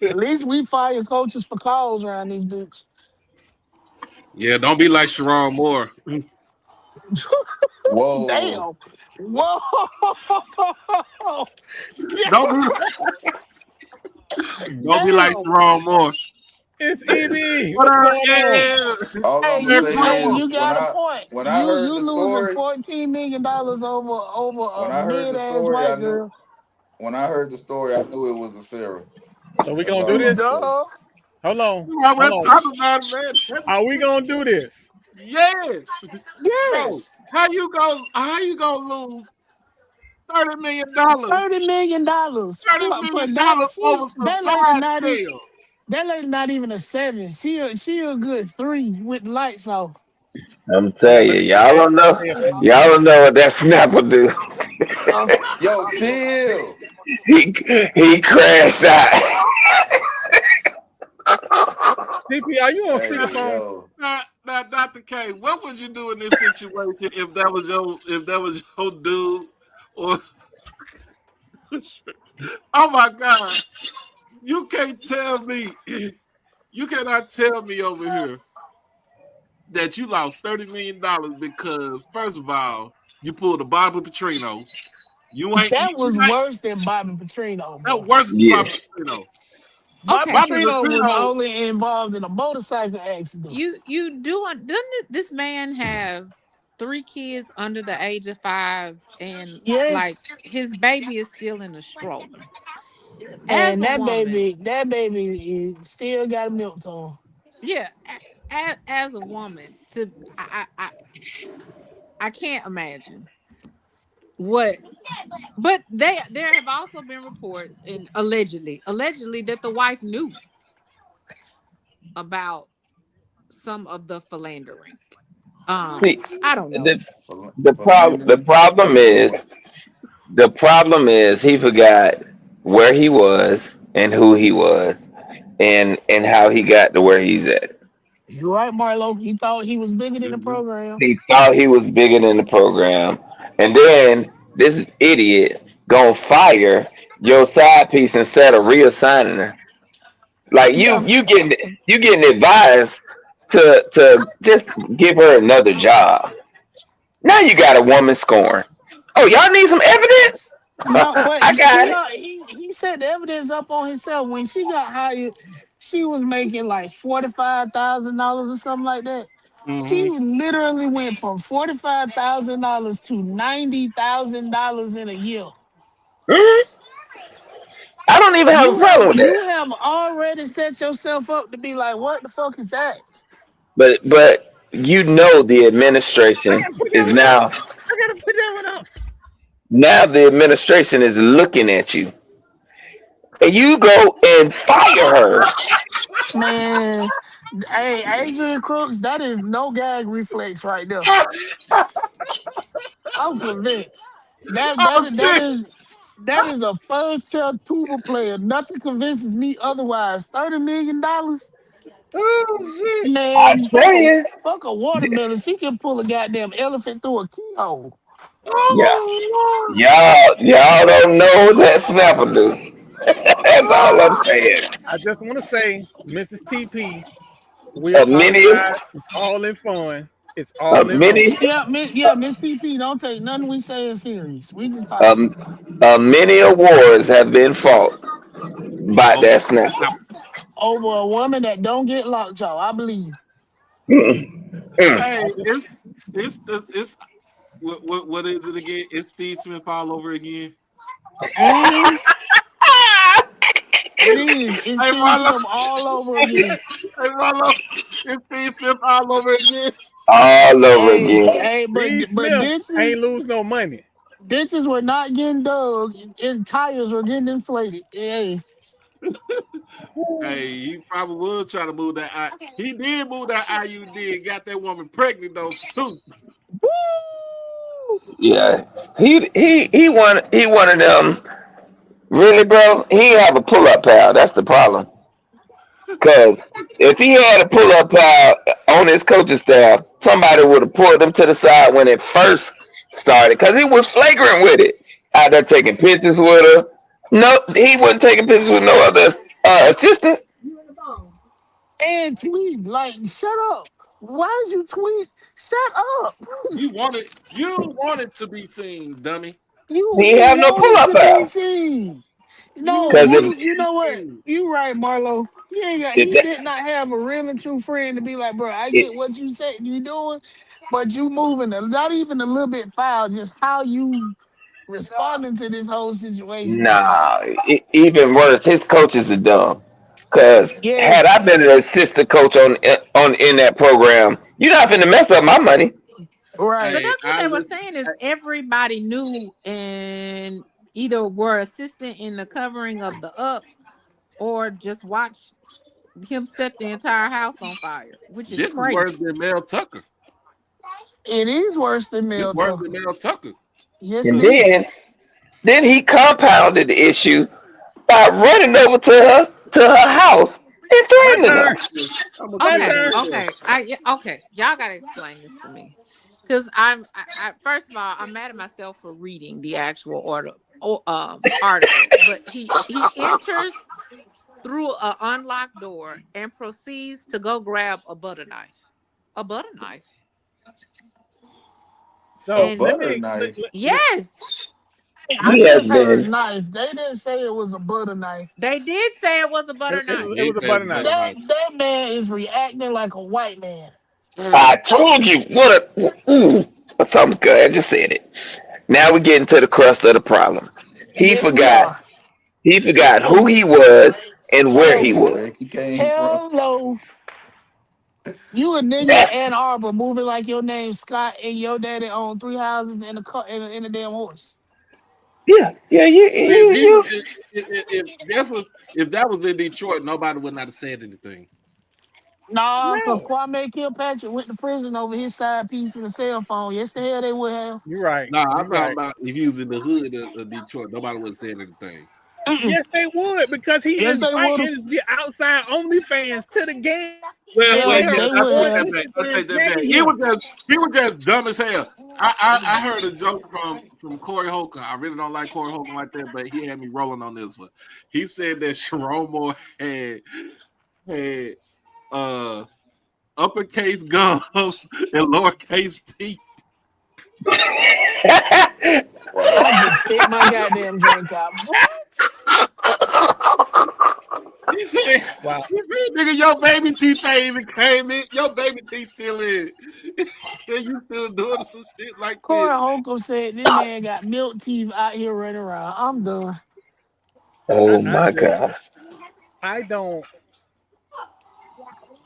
At least we fire coaches for calls around these bitch. Yeah, don't be like Sharon Moore. Whoa. Damn. Whoa. Don't be don't be like Damn. Sharon Moore. It's EB. What What's up? going on? Yeah. All Hey, I'm gonna Man, you say come hey, on. is you got a point. when I You heard you the losing story, $14 million over when a I heard mid the ass story, I white knew girl. when I heard the story, I knew it was a Sarah. So we That's gonna do all I'm gonna this? say. Duh. Hold on. I Hold went on. talking about it, man. Are we gonna do this? Yes. Bro, Yes. how you gonna lose $30 million? $30 million $30 for million that. over some side sale. That lady not even a seven. She a good three with lights off. I'm Yeah, telling you, let me y'all add don't know. Isaiah from Y'all don't know what that snap will do. Uh, Yo, chill. he he crashed out. CP. Are you on Hey, speakerphone? yo. Now, Dr. K, what would you do in this situation if that was your dude? Or oh my God, you can't tell me, you cannot tell me over here that you lost $30 million because first of all, you pulled a Bobby Petrino. that You was ain't worse than Bobby Petrino, that bro. worse than Bobby Yes. Petrino. Bobby Okay, Bobby Petrino was Petrino, only involved in a motorcycle accident. you doesn't this man have 3 kids under the age of 5, and like Yes, his baby is still in a stroller. As and a woman, that baby still got milk on. yeah, as a woman, to I can't imagine what. But there have also been reports, and allegedly that the wife knew about some of the philandering. See, I don't know. the the Philandering problem is is Lord. he forgot where he was and who he was and how he got to where he's at. You're right, Marlo. He thought he was bigger than the Mhm. program. He thought he was bigger than the program, and then this idiot gonna fire your side piece instead of reassigning her. Like Yeah, you getting advised to just give her another job. Now you got a woman scorn. Oh, y'all need some evidence? no, but I got it. he set the evidence up on himself. When she got hired, she was making like $45,000 or something like that. She Mhm. literally went from $45,000 to $90,000 in a year. Mhm. I don't even have a problem with You that. have already set yourself up to be like, what the fuck is that? But you know the administration Put that is one up. now I gotta put that one up. now the administration is looking at you, and you go and fire her. Man, hey, Adrian Crooks, that is no gag reflex right there. I'm convinced. That Oh that is that shit! is that is a first chair tuba player. Nothing convinces me otherwise. $30 million, Oh shit. I man. tell you, Fuck a watermelon. She can pull a goddamn elephant through a keyhole. yeah, Oh y'all don't know that snapper do. That's all I'm Lord! saying. I just want to say, Mrs. TP, we A mini, apologize. It's all in fun. It's a all in fun. mini, Yeah, Miss TP, don't take nothing we say serious. We just talking. um, many awards have been fought by Oh, that snapper. Over a woman that don't get lockjaw, I believe. Mm, mm. hey, I just it's what is it again? It's Steve Smith all over again. hmm It is. It's Hey Steve Marlo, Smith all over again. hey Marlo, it's Steve Smith all over again. All over Hey, again. hey, Steve but Smith ain't lose no money. ditches were not getting dug, and tires were getting inflated. Hey, Hey, he probably was trying to move that. He did move that IUD and got that woman pregnant though too. woo! Yeah, he one of them. Really, bro? He ain't have a pull up pal. That's the problem. Cause if he had a pull up pal on his coaching staff, somebody would have pulled him to the side when it first started. Cause he was flagrant with it. Out there taking pictures with her. No, he wasn't taking pictures with no other assistants. And tweet like, shut up. Why did you tweet? Shut up. You wanted to be seen, dummy. He You have no pull wanted up to be pal. seen. You No, Cause wanted you to know be what? seen. You right, Marlo. if He that, did not have a real and true friend to be like, bro, I it, get what you said you doing, but you moving not even a little bit foul, just how you responding to this whole situation is foul. nah, even worse, his coaches are dumb. Cause had I Yes, been an assistant coach on in that program, you're not finna mess up my money. right. But Hey, that's what I they were listen. saying is everybody knew and either were assistant in the covering of the up or just watched him set the entire house on fire, which is This is worse crazy. than Mel Tucker. It is worse than This Mel worse than Tucker. Mel Tucker. Yes, And it is. then he compounded the issue by running over to her house and My threatening her. turn. I'm gonna My tell Okay, you turn. this. okay, okay. Y'all gotta explain this to me, because I first of all I'm mad at myself for reading the actual order or article, but he enters through an unlocked door and proceeds to go grab a butter knife. A butter knife. A So And butter knife. yes, I He has just heard been knife. They didn't say it was a butter knife. they did say it was a it, butter it, knife. was- it He was a said butter knife. butter knife. That man is reacting like a white man. I told you what a ooh, something good. I just said it. Now we get into the crust of the problem. He Yes, we forgot. are. He forgot who he was and where he Hello. And where he was. came from. Hello. You a nigga in That's Ann Arbor moving like your name Scott and your daddy owned three houses and a car and a damn horse. yeah, yeah, See, if he was, you. if that was in Detroit, nobody would not have said anything. Nah, cause No, Kwame Kilpatrick went to prison over his side piece and a cell phone. Yes, the hell they would have. you're right. Nah, You're I'm talking right. about if he was in the hood of Detroit, nobody would have said anything. Mm-mm. Yes, they would because he Yes, they would have. inviting the outside only fans to the game. Well, And Yeah, well, they yeah, are they that's would what on have. Instagram that's that. tagging He him. was just dumb as hell. I heard a joke from Corey Holcomb. I really don't like Corey Holcomb like that, but he had me rolling on this one. He said that Sharon Moore had uh uppercase gums and lowercase teeth. I just spit my goddamn drink out. What? He said, Wow. nigga, your baby teeth ain't even came in. Your baby teeth still in. And you still doing some shit like this. Corey Holcomb said this man got milk teeth out here running around. I'm done. Oh I my just God. I don't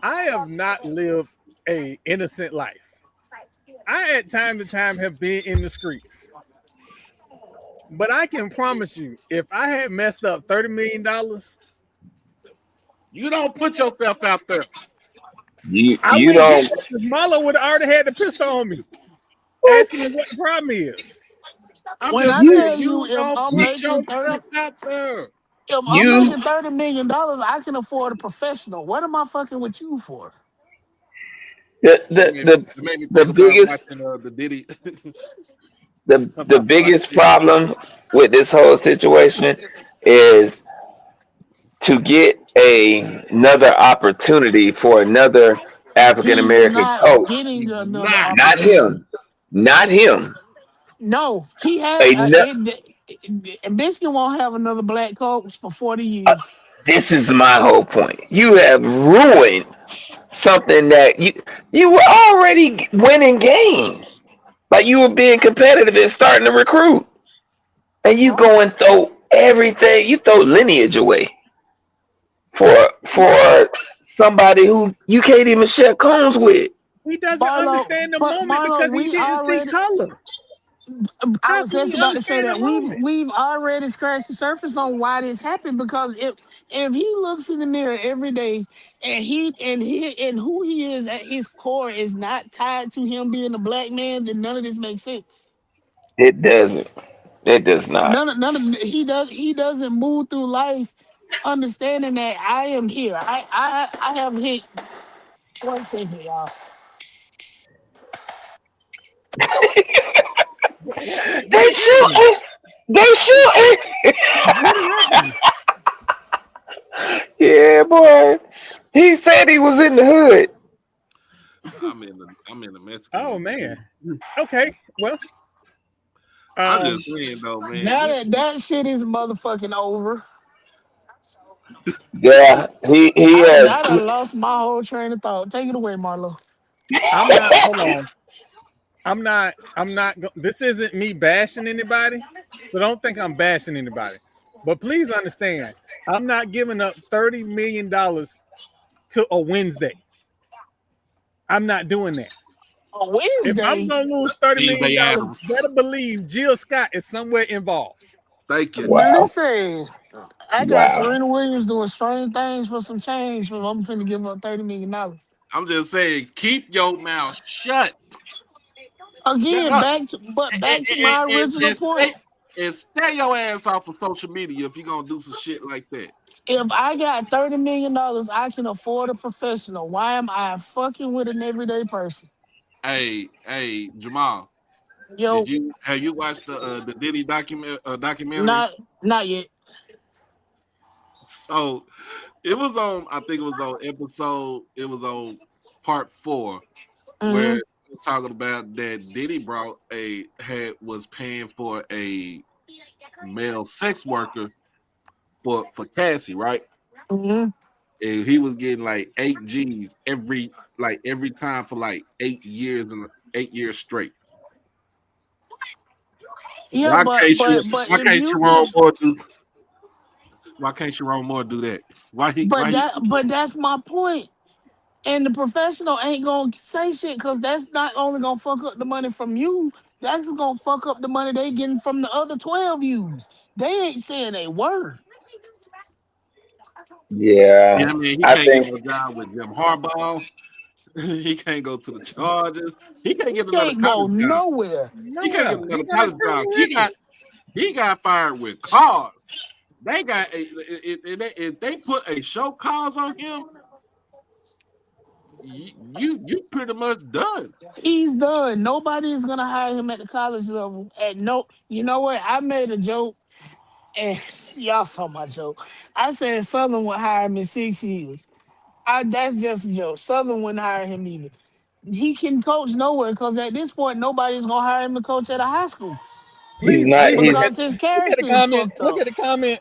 I have not lived a innocent life. I at time to time have been in the streets. But I can promise you, if I had messed up $30 million, You don't put yourself out there. I You wouldn't get don't. that because Marlo would have already had the pistol on me, asking me what the problem is. I'm When just I You saying, tell you you if don't I'm you put making 30, yourself out there. if I'm you making $30 million, I can afford a professional. What am I fucking with you for? the It the made me, the it made me the think about biggest watching the Diddy the about watching biggest Diddy. problem with this whole situation is to get another opportunity for another African He's American not coach. getting He's another not. Not opportunity. him. Not him. No, he had. A, no- Michigan won't have another black coach for 40 years. this is my whole point. You have ruined something that you were already winning games. Like you were being competitive and starting to recruit. And you go and throw everything, you throw lineage away for somebody who you can't even share cones with. He doesn't Marlo, understand the but moment Marlo, because he we didn't see already. color. I How was can just he about to say understand the that we've moment? we've already scratched the surface on why this happened. Because if he looks in the mirror every day and who he is at his core is not tied to him being a black man, then none of this makes sense. It doesn't. It does not. None of he doesn't move through life understanding that I am here. I have hit one second, y'all. What They is happening? shooting. They shooting. What is happening? Yeah, boy. He said he was in the hood. I'm in the Mexican Oh League. man. Okay. Well, I'm just um, saying though, man. Now that shit is motherfucking over. Yeah, he I has. done lost my whole train of thought. Take it away, Marlo. I'm not. Hold on. I'm not. This isn't me bashing anybody, so don't think I'm bashing anybody. But please understand, I'm not giving up $30 million to a Wednesday. I'm not doing that. On If I'm Wednesday, gonna lose thirty million Tuesday dollars, Adams. better believe Jill Scott is somewhere involved. Thank you. Wow. listen, I got Wow. Serena Williams doing strange things for some change. For I'm finna give up $30 million. I'm just saying, keep your mouth shut. Shut Again, up. back to my original And point. stay your ass off of social media if you're gonna do some shit like that. If I got $30 million, I can afford a professional. Why am I fucking with an everyday person? Hey, Jamal, Yo, have you watched the Diddy documentary? not not yet. So it was on, I think it was on part 4 where Hmm. it was talking about that Diddy was paying for a male sex worker for Cassie, right? Hmm. And he was getting like 8 G's every time for like 8 years and 8 years straight. Yeah, Why can't you but why if can't you Sharon if Moore do why can't Sharon Moore do that? Why he but that's my point. And the professional ain't gonna say shit because that's not only gonna fuck up the money from you, that's gonna fuck up the money they getting from the other 12 views. They ain't saying a word. Yeah, Yeah, I mean he I can't get think. no job with Jim Harbaugh. He can't go to the Chargers. He can't get another Can't go college job. nowhere. He can't get Nowhere. He another got a college job. criminal record. He got fired with cause. they got if they put a show cause on him, you pretty much done. He's done. Nobody is gonna hire him at the college level. At no, you know what? I made a joke, and y'all saw my joke. I said Southern would hire him in 6 years. That's just a joke. Southern wouldn't hire him either. He can coach nowhere because at this point nobody's gonna hire him to coach at a high school He's Please, not. please He's because his look at the character is comment. fucked Look up. at the comment.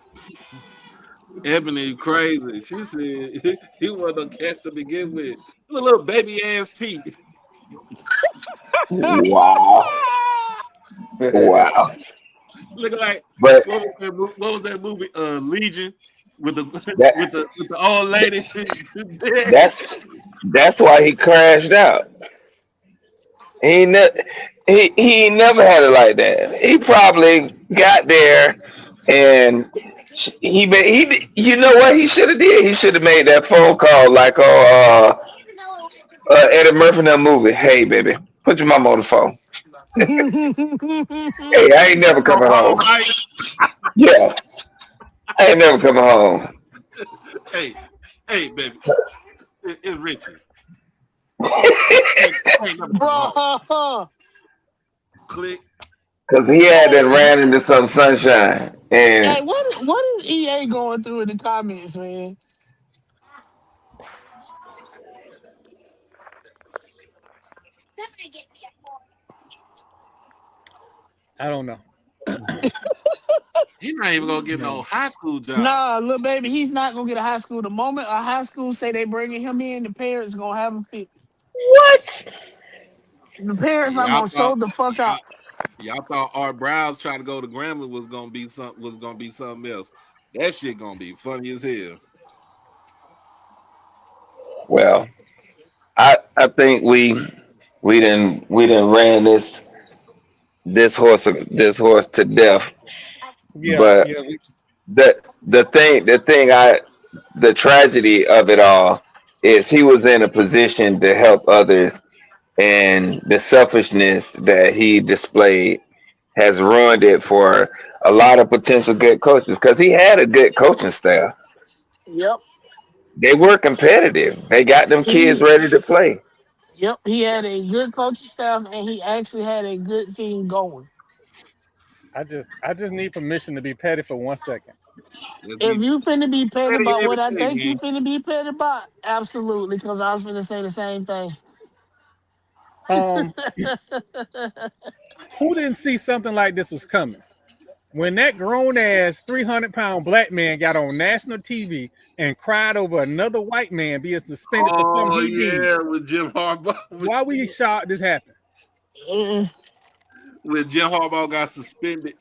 Ebony crazy. She said he wasn't a catch to begin with. A little baby ass teeth. wow, wow. Looking like But what was that movie? Legion with the that with the old lady. that's that's why he crashed out. He ne- he never had it like that. He probably got there and you know what he should have did? He should have made that phone call like Eddie Murphy in that movie. Hey baby, put your mama on the phone. Hey, I ain't never No coming Paul home. Knight. Yeah, I ain't never coming home. Hey, hey, baby, it's Richie. I ain't never coming home. Bro, Click. Cause he had that hey, ran into some sunshine hey, and what is EA going through in the comments, man? I don't know. He's not even gonna get no No. high school job. Nah, little baby, he's not gonna get a high school. The moment a high school say they bringing him in, the parents gonna have him fit. what? The parents are Y'all gonna thought show the fuck y'all, out. y'all thought Art Browns trying to go to Grambling was gonna be something else. That shit gonna be funny as hell. Well, I think we didn't ran this horse to death. Yeah, But yeah. the tragedy of it all is he was in a position to help others, and the selfishness that he displayed has ruined it for a lot of potential good coaches because he had a good coaching staff. Yep. They were competitive. They got them kids He ready to play. yep, he had a good coaching staff and he actually had a good team going. I just need permission to be petty for 1 second. Let's If be you finna be petty petty about every what I day, think you man. finna be petty about, absolutely, because I was finna say the same thing. Um, who didn't see something like this was coming? When that grown ass 300-pound black man got on national TV and cried over another white man being suspended for something Oh he did, yeah, with Jim Harbaugh. why we shocked this happened? Mm, When Jim Harbaugh got suspended.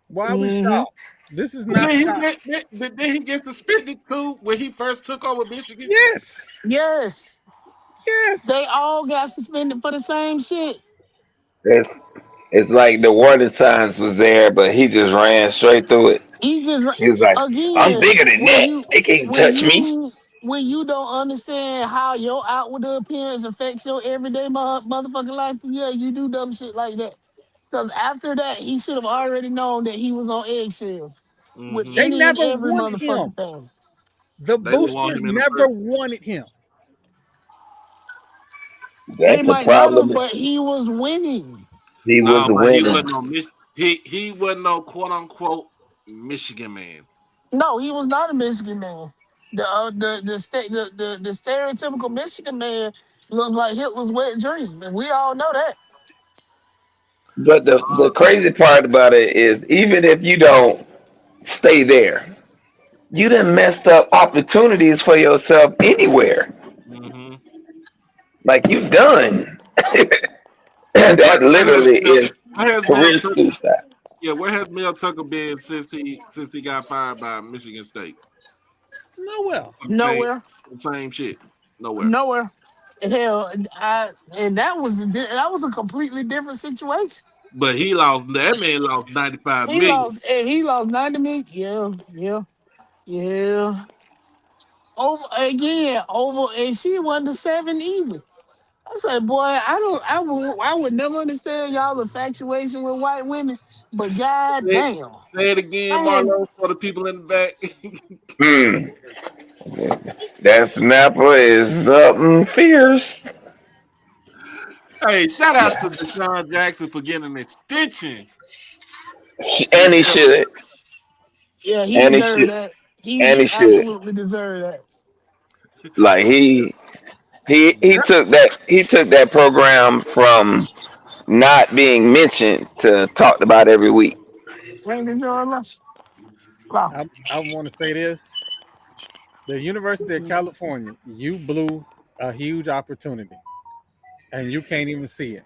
Why are we mhm. shocked? This is But not shock. then he gets suspended too when he first took over Michigan. Yes, Yes, yes. they all got suspended for the same shit. It's, it's like the warning signs was there, but he just ran straight through it. He just He was like, "I'm again bigger than when that. you They can't when touch me." you when you don't understand how your outward appearance affects your everyday motherfucking life, yeah, you do dumb shit like that. Because after that, he should have already known that he was on eggshells with Hmm. They any and never every wanted him. motherfucking thing. The They didn't want boosters him in the never first. wanted him. They That's a might not have, problem. but he was winning. He was No, but he winning. wasn't no he wasn't no quote unquote Michigan man. No, he was not a Michigan man. The stereotypical Michigan man looks like Hitler's wet dream, and we all know that. But the crazy part about it is, even if you don't stay there, you done messed up opportunities for yourself anywhere. Mm-hmm. Like you done. And that Where has literally Mel, is where has Mel career Tucker? suicide. Yeah, where has Mel Tucker been since he got fired by Michigan State? Nowhere. For Nowhere, the same shit. Nowhere. nowhere. Hell, and that was a completely different situation. But he lost. That man lost 95 He million. lost, and he lost 90 million. Yeah, yeah, yeah. Over again, over, and she wasn't the seven either. I said, boy, I would never understand y'all infatuation with white women, but god Say, damn, say it again, I had Marlo, for the people in the back. Hmm. That snapper is something fierce. Hey, shout out to Deshaun Jackson for getting an extension with And he Carolina. should. yeah, he And he deserved should. that. And he He should. absolutely deserved that. Like he took that program from not being mentioned to talked about every week. Frank enjoyed wow. I want to say this: the University of California, you blew a huge opportunity, and you can't even see it.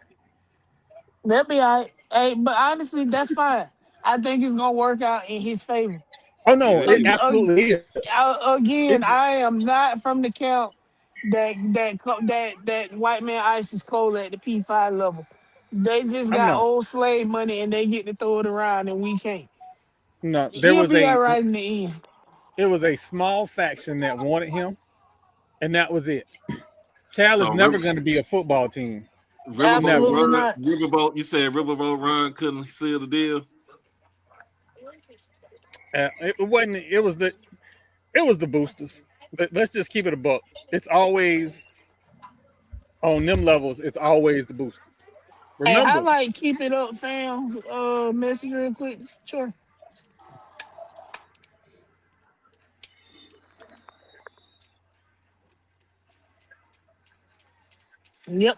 That'll be all right. Hey, but honestly, that's fine. I think it's gonna work out in his favor. Oh no, it Ag- It ag- absolutely is. Again, It, I am not from the camp that white man ice is cold at the P5 level. They just I'm got not. old slave money and they get to throw it around and we can't. No, He'll be all right in the end. it was a small faction that wanted him, and that was it. Cal is so never going to be a football team. Riverboat Never. Absolutely Run, not. Riverboat. You said Riverboat Run couldn't seal the deal. It wasn't. It was the. It was the boosters. Let's just keep it a buck. It's always on them levels. It's always the boosters. Hey, Remember, highlight keep it up, fam. Message real quick. Sure. Yep.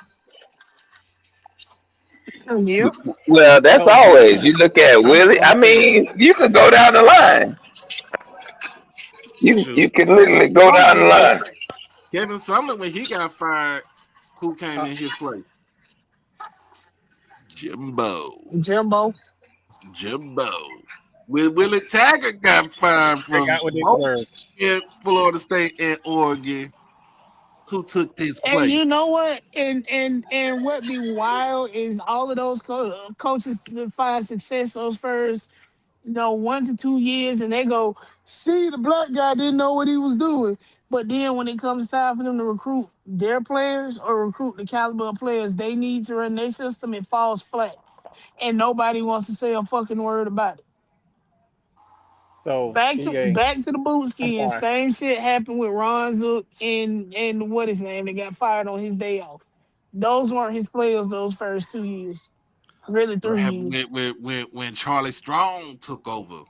Yep. Well, that's so always. You look at I'm just Willie. gonna I say mean, this. you could go down the line. You Shoot, could literally go down the line. Kevin Sumlin when he got fired, who came Uh, in his place? Jimbo. Jimbo. Jimbo. When Willie Taggart got fired they from got what they both deserve. in Florida State and Oregon, who took his And place? you know what? And what be wild is all of those coaches that find success those first 1 to 2 years, and they go, see, the black guy didn't know what he was doing. But then when it comes time for them to recruit their players or recruit the caliber of players they need to run their system, it falls flat, and nobody wants to say a fucking word about it. So EA, Back to the boot I'm skin. sorry. Same shit happened with Ron Zook and what his name that got fired on his day off. Those weren't his players those first 2 years, really What 3 years. happened when Charlie Strong took over?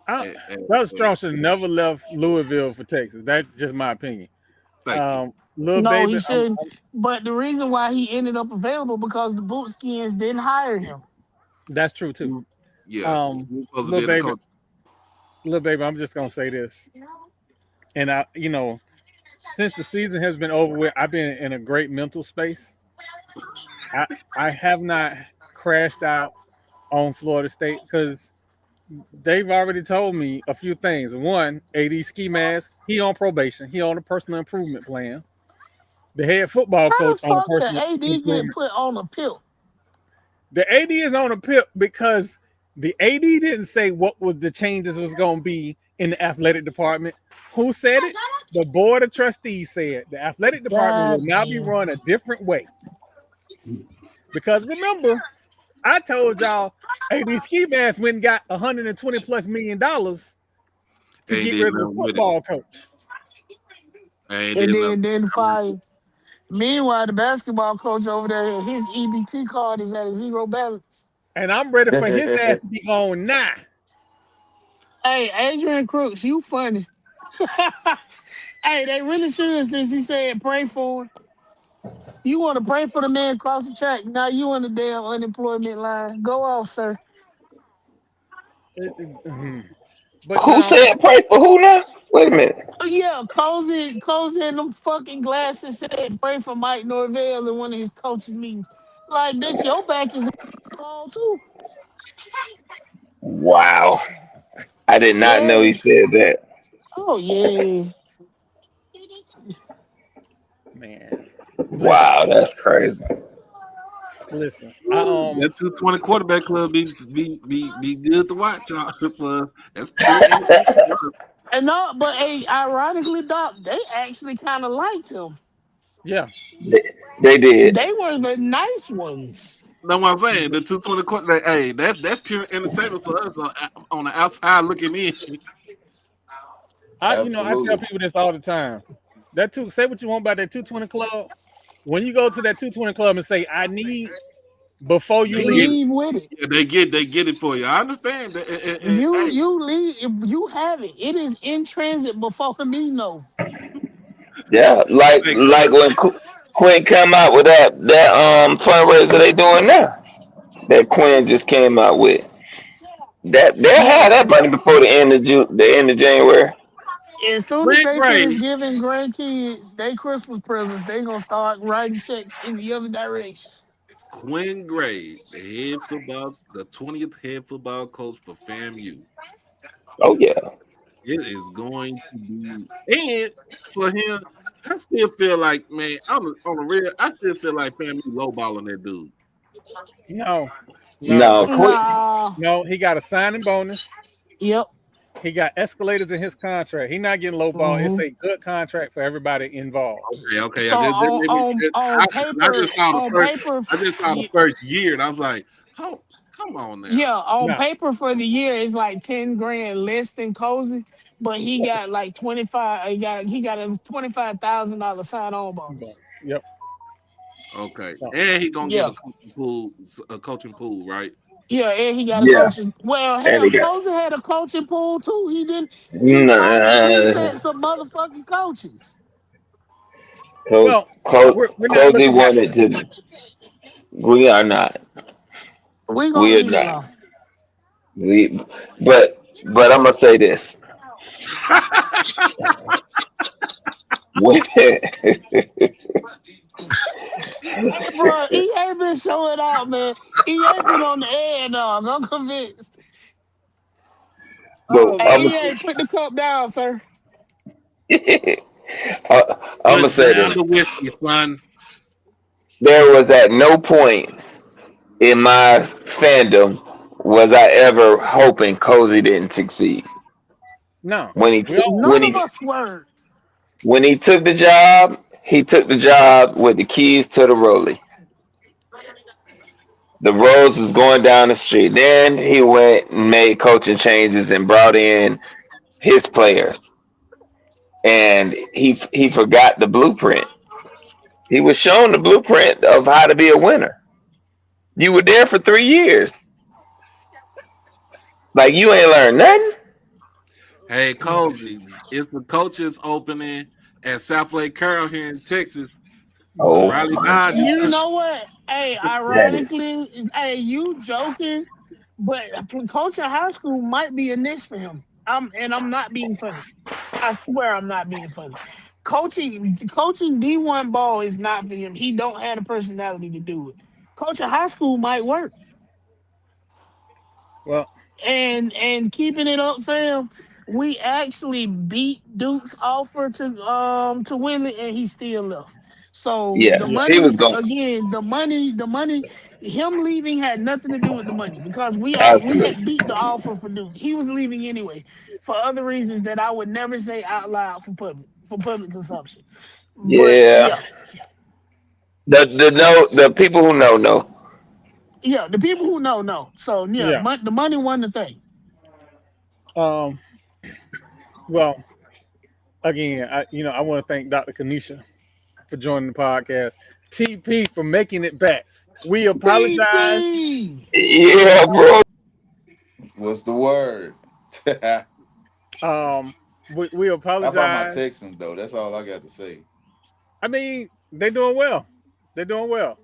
I, At, at, Doug at, Strong should have never left Louisville for Texas. That's just my opinion. thank you. Little No, baby, he shouldn't. But the reason why he ended up available because the boot skins didn't hire him. that's true too. Yeah, Um, he was supposed to little be in the baby, coach. little baby, I'm just gonna say this, and since the season has been over with, I've been in a great mental space. I I have not crashed out on Florida State because they've already told me a few things. One, AD ski mask, he on probation, he on a personal improvement plan. The head football How the coach on a fuck the personal AD get improvement. put on a pill? The AD is on a pip because the AD didn't say what was the changes was going to be in the athletic department. Who said it? The board of trustees said the athletic department will God now be damn. run a different way. Because remember, I told y'all AD Ski Mask went and got 120 plus $1 million to Ain't get did rid of the nothing with it. football coach. Ain't And did nothing. then fire. Meanwhile, the basketball coach over there, his EBT card is at a zero balance. And I'm ready for his ass to be gone now. Hey, Adrian Crooks, you funny. Hey, they really should since he said pray for him. You want to pray for the man across the track. Now you on the damn unemployment line. Go off, sir. But Who now, said pray for who now? Wait a minute. Oh, yeah, Cozy in them fucking glasses said pray for Mike Norvell in one of his coaches' meetings. Like, bitch, your back is all too. Wow. I did not know he Yeah. said that. Oh, yeah. man, listen, Wow, that's crazy. listen. That 220 quarterback club be good to watch for us. That's pure entertainment for us. And no, but hey, ironically, Doc, they actually kind of liked him. Yeah. They did. They were the nice ones. That's what I'm saying. The 220 quarter. Hey, that's pure entertainment for us on the outside looking in. I tell Absolutely. people this all the time. Say what you want about that 220 club. When you go to that 220 club and say, I need before you They You get leave. it. leave with it. Yeah, they get it for you. I understand that. You Hey, you leave. You have it. It is in transit before Camino. Yeah, hey, like when Quinn come out with that fundraiser they doing now. That Quinn just came out with. That they'll have Yeah. that money before the end of January. As soon as Brent they finish Gray, giving grandkids they Christmas presents, they gonna start writing checks in the other direction. Quinn Gray, the 20th head football coach for FAMU. Oh yeah. It is going to be, and for him, I still feel like, man, on the real, I still feel like FAMU lowballing that dude. No, no, No, Quinn. Nah. no. He got a signing bonus. Yep. He got escalators in his contract. He not getting low ball. It's hmm a good contract for everybody involved. Okay. So I just saw the on first, paper, I just saw the first year, and I was like, oh, come on now. yeah, on No, paper for the year it's like 10 grand less than Cozy, but he got like 25. He got a $25,000 sign on bonus. yep. Okay, No. and he gonna get Yeah, a coaching pool, right? yeah, and he got a Yeah, coaching. Well, and he hell, got Cozy had a coaching pool too. He didn't. He fired two nah, sets of motherfucking coaches. Well, we're not Cozy looking at. wanted to. We are not. We're gonna We are leave it not. alone. We, but I'm gonna say this. When, Hey, bro, he ain't been showing out, man. He ain't been on the air, dog. I'm convinced. but Oh, Hey, I'm, EA, put the cup down, sir. I'm gonna Put say down this. the whiskey, son. There was at no point in my fandom was I ever hoping Cozy didn't succeed. no. When he We all None when of he us were. when he took the job, he took the job with the keys to the rollie. The Rose was going down the street. Then he went and made coaching changes and brought in his players. And he forgot the blueprint. He was shown the blueprint of how to be a winner. You were there for 3 years. Like you ain't learned nothing. Hey, Cozy, it's the coaches opening at South Lake Carroll here in Texas. Oh Riley my behind you You too. know what? Hey, that is ironically, hey, you joking, but coaching high school might be a niche for him. I'm not being funny. I swear I'm not being funny. Coaching D1 ball is not for him. He don't have the personality to do it. Coaching high school might work. well. And keeping it up, fam. We actually beat Duke's offer to Willie, and he still left. So yeah. the Yeah. He was money going again, the money, him leaving had nothing to do with the money because we absolutely. had beat the offer for Duke. He was leaving anyway for other reasons that I would never say out loud for public consumption. But Yeah. yeah, The people who know. yeah, the people who know. So yeah, Yeah. the money wasn't the thing. Um. Well, again, I want to thank Dr. Kanisha for joining the podcast. TP for making it back. We apologize. TP. Yeah, bro. What's the word? How We about my apologize. Texans though? That's all I got to say. I mean, they're doing well. They're doing well.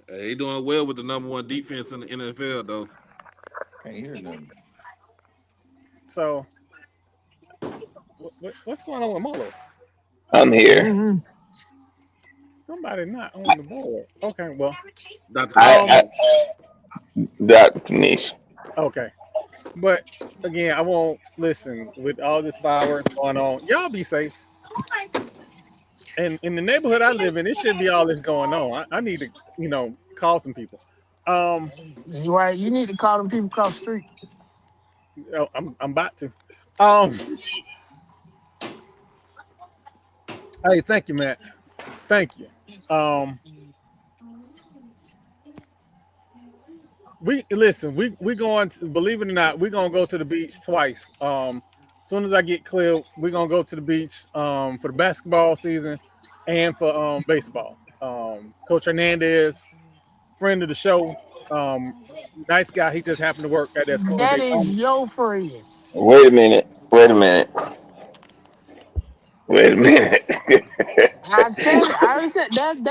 Hey, he doing well with the number one defense in the NFL, though. Can't hear nothing. So, what's going on with Molo? I'm here. hmm Somebody not on the board. Okay, well, Dr. Knish. I um, Dr. Kanish. okay, but again, I won't listen with all this fireworks going on. Y'all be safe. And in the neighborhood I live in, it should be all this going on. I need to, call some people. Um, You right. You need to call them people across the street. I'm about to. Um, hey, thank you, Matt. Thank you. Um, we listen. We going to believe it or not. We gonna go to the beach twice. As soon as I get clear, we gonna go to the beach. For the basketball season, and for baseball. Coach Hernandez, friend of the show. Um, nice guy. He just happened to work at that school in That is Daytona. your friend. Wait a minute. Wait a minute. Wait a minute. I said it. I already said that.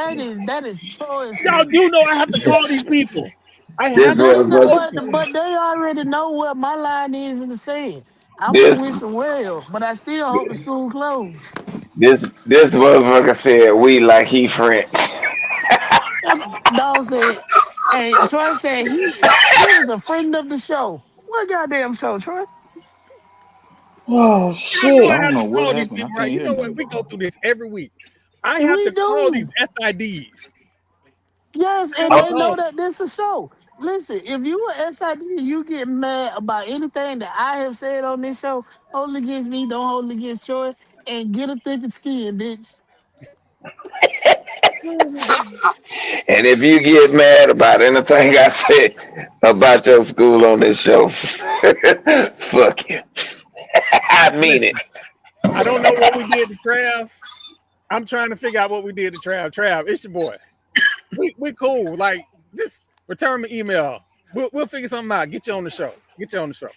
That is Troy's Y'all friend. do know I have to call these people. I this have to But call motherfucker. them. but they already know what my line is in the saying. I want to This wish them well, but I still hope the school closed. this motherfucker said we like he French. That dog said, "Hey, Troy said he is a friend of the show. What goddamn show, Troy? Oh Y'all know shit. I I don't have to know what call these happened. I people, can't right? You hear know what? nothing. We go through this every week. I have We to call these do. SIDs. Yes, I have and to they call know them. that this is a show. Listen, if you a SID and you get mad about anything that I have said on this show, hold it against me, don't hold it against Troy, and get a thicker skin, bitch. And if you get mad about anything I say about your school on this show, fuck you. I mean it. Listen, I don't know what we did to Trav. I'm trying to figure out what we did to Trav. Trav, it's your boy. We cool. Like, just return me email. We'll figure something out. Get you on the show. Get you on the show.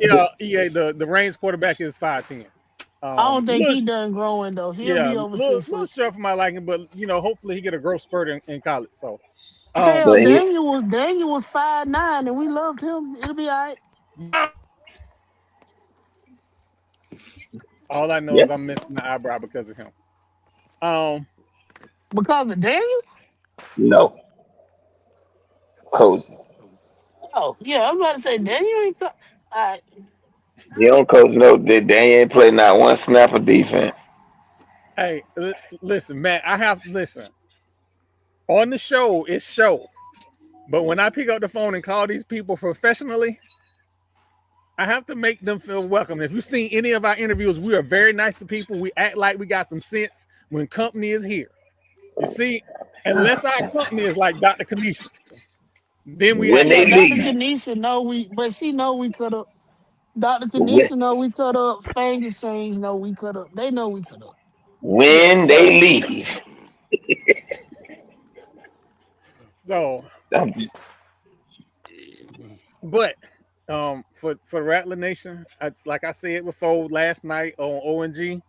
Yeah, EA, the Reigns quarterback is 5'10". I don't think Little, he done growing though. He'll yeah, be over six little foot. short for my liking, but hopefully he get a growth spurt in college. So, Hell, But he, Daniel was 5'9" and we loved him. It'll be all right. all I know yeah, is I'm missing the eyebrow because of him. Um, Because of Daniel? no, coach. Oh, yeah, I was about to say Daniel ain't all right. He don't coach no. They ain't play not one snap of defense. hey, listen, Matt, I have listen on the show. It's show, but when I pick up the phone and call these people professionally, I have to make them feel welcome. If you've seen any of our interviews, we are very nice to people. We act like we got some sense when company is here. You see, unless our company is like Dr. Kanisha, then we When act Yeah, they like Dr. leave, Kanisha know but she know we cut up. Dr. when, Kanisha know we cut up. Fang Exchange know we cut up. They know we cut up. yeah. when they So, leave. so, I'm just, but for Rattler Nation, like I said before last night on ONG,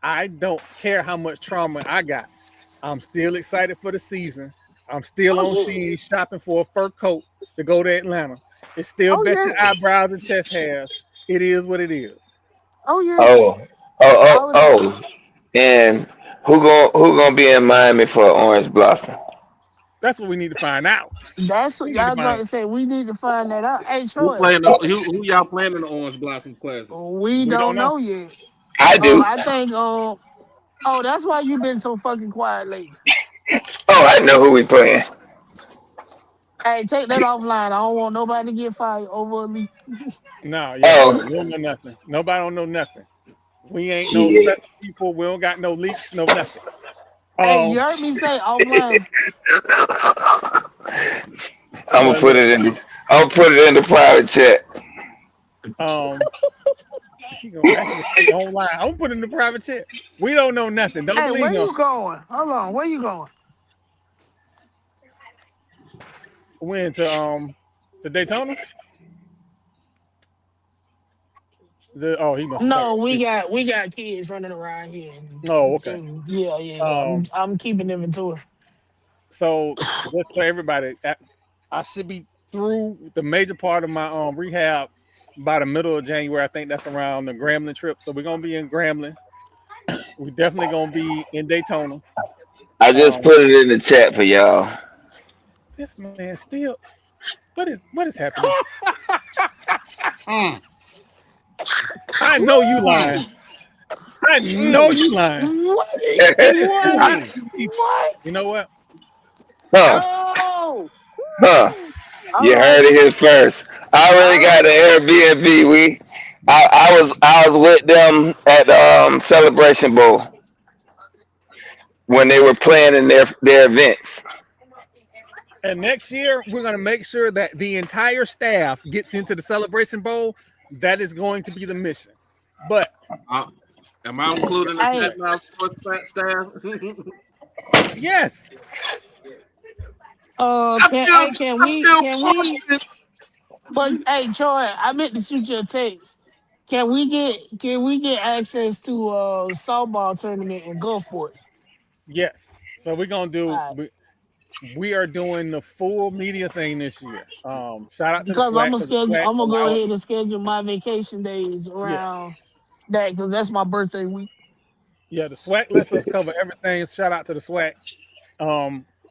I don't care how much trauma I got. I'm still excited for the season. I'm still Oh on yeah. Sheen shopping for a fur coat to go to Atlanta. It still Oh bet your yes. eyebrows and chest hairs. It is what it is. Oh yeah. oh, oh, All of that. oh, oh. And who gonna be in Miami for Orange Blossom? That's what we need to find out. That's We what need to y'all find got out. to say. We need to find that out. Hey Who Troy, playing the who y'all playing in the Orange Blossom Classic? we We don't don't know. know yet. I do. I think oh, that's why you've been so fucking quiet lately. Oh, I know who we playing. Hey, take that offline. I don't want nobody to get fired over a leak. No, yeah, Oh, we don't know nothing. Nobody don't know nothing. We ain't no shit. special people. We don't got no leaks, no nothing. Hey, you Um, heard me say offline. I'm gonna but put look, it in. I'm gonna put it in the private chat. um, he gonna actually say online. I'm gonna put it in the private chat. We don't know nothing. Don't Hey, believe where him. you going? Hold on, where you going? Went to Daytona. He must have No, talking. we got kids running around here. Oh, okay. Yeah, yeah. I'm Um, I'm keeping inventory. so just for everybody, I should be through the major part of my rehab by the middle of January. I think that's around the Grambling trip. So we're gonna be in Grambling. We definitely gonna be in Daytona. I just Um, put it in the chat for y'all. this man still. What is happening? Mm, I know you mm, lying. I know mm, you lying. What? It's too What? many mm. people. You What? know what? Huh? Oh! Huh? Woo. You All heard right. it here first. I already All got the right. Airbnb. I was with them at the Celebration Bowl. when they were planning their events. And next year, we're going to make sure that the entire staff gets into the Celebration Bowl. That is going to be the mission. But am I including the Hey, Fat Mouth Sports staff? yes, can I we feel can we fortunate. but hey Troy, I meant to shoot you a text. Can we get access to softball tournament in Gulfport? yes. So we're going to All right. do. We are doing the full media thing this year. Shout out to the Because SWAC because the SWAC I'm gonna go allow us. ahead and schedule my vacation days Yeah, around that because that's my birthday week. yeah. The SWAC lets us cover everything. Shout out to the SWAC.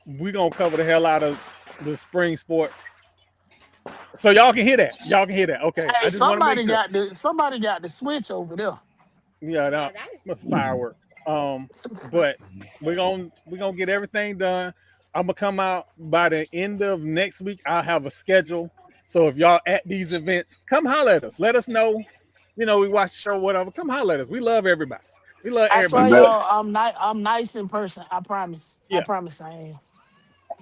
We're gonna cover the hell out of the spring sports. So y'all can hear that. Y'all can hear that. Okay. Hey, I just want to make sure. somebody got the switch over there. Yeah, no, fireworks. But we're gonna get everything done. I'm gonna come out by the end of next week. I'll have a schedule. So if y'all at these events, come holler at us. Let us know. We watch the show, whatever. Come holler at us. We love everybody. We love I swear, everybody. But y'all, I'm nice in person. I promise. I Yeah. promise I am.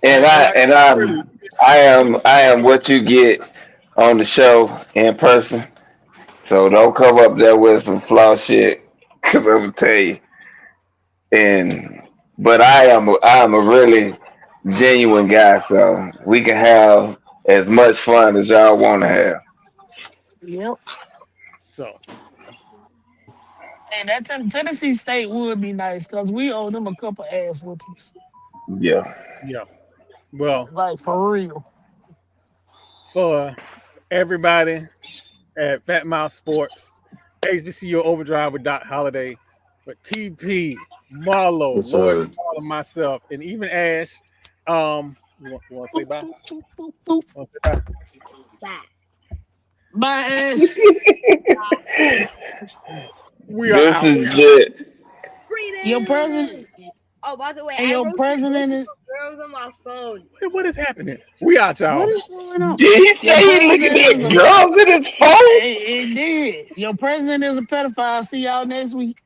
And like really, I am what you get on the show in person. So don't come up there with some flaw shit, cause I'm gonna tell you. And but I am a really genuine guy, so we can have as much fun as y'all want to have. Yep. so And that Tennessee State would be nice because we owe them a couple ass whoopings. Yeah. yeah. Well, Like for real. for everybody at Fat Mouse Sports, HBCU Overdrive with Doc Holiday, but TP, Marlo, Yes, Lord sir. Jamal, and myself, and even Ash. You want to say bye? Wanna say bye? My ass. We are This out. is just Your president Oh, by the way, and I your roasted both president of is the girls on my phone. What is happening? We out, what y'all. is going on? did he Your say he looking president is at a girls in his phone? it did. Your president is a pedophile. See y'all next week.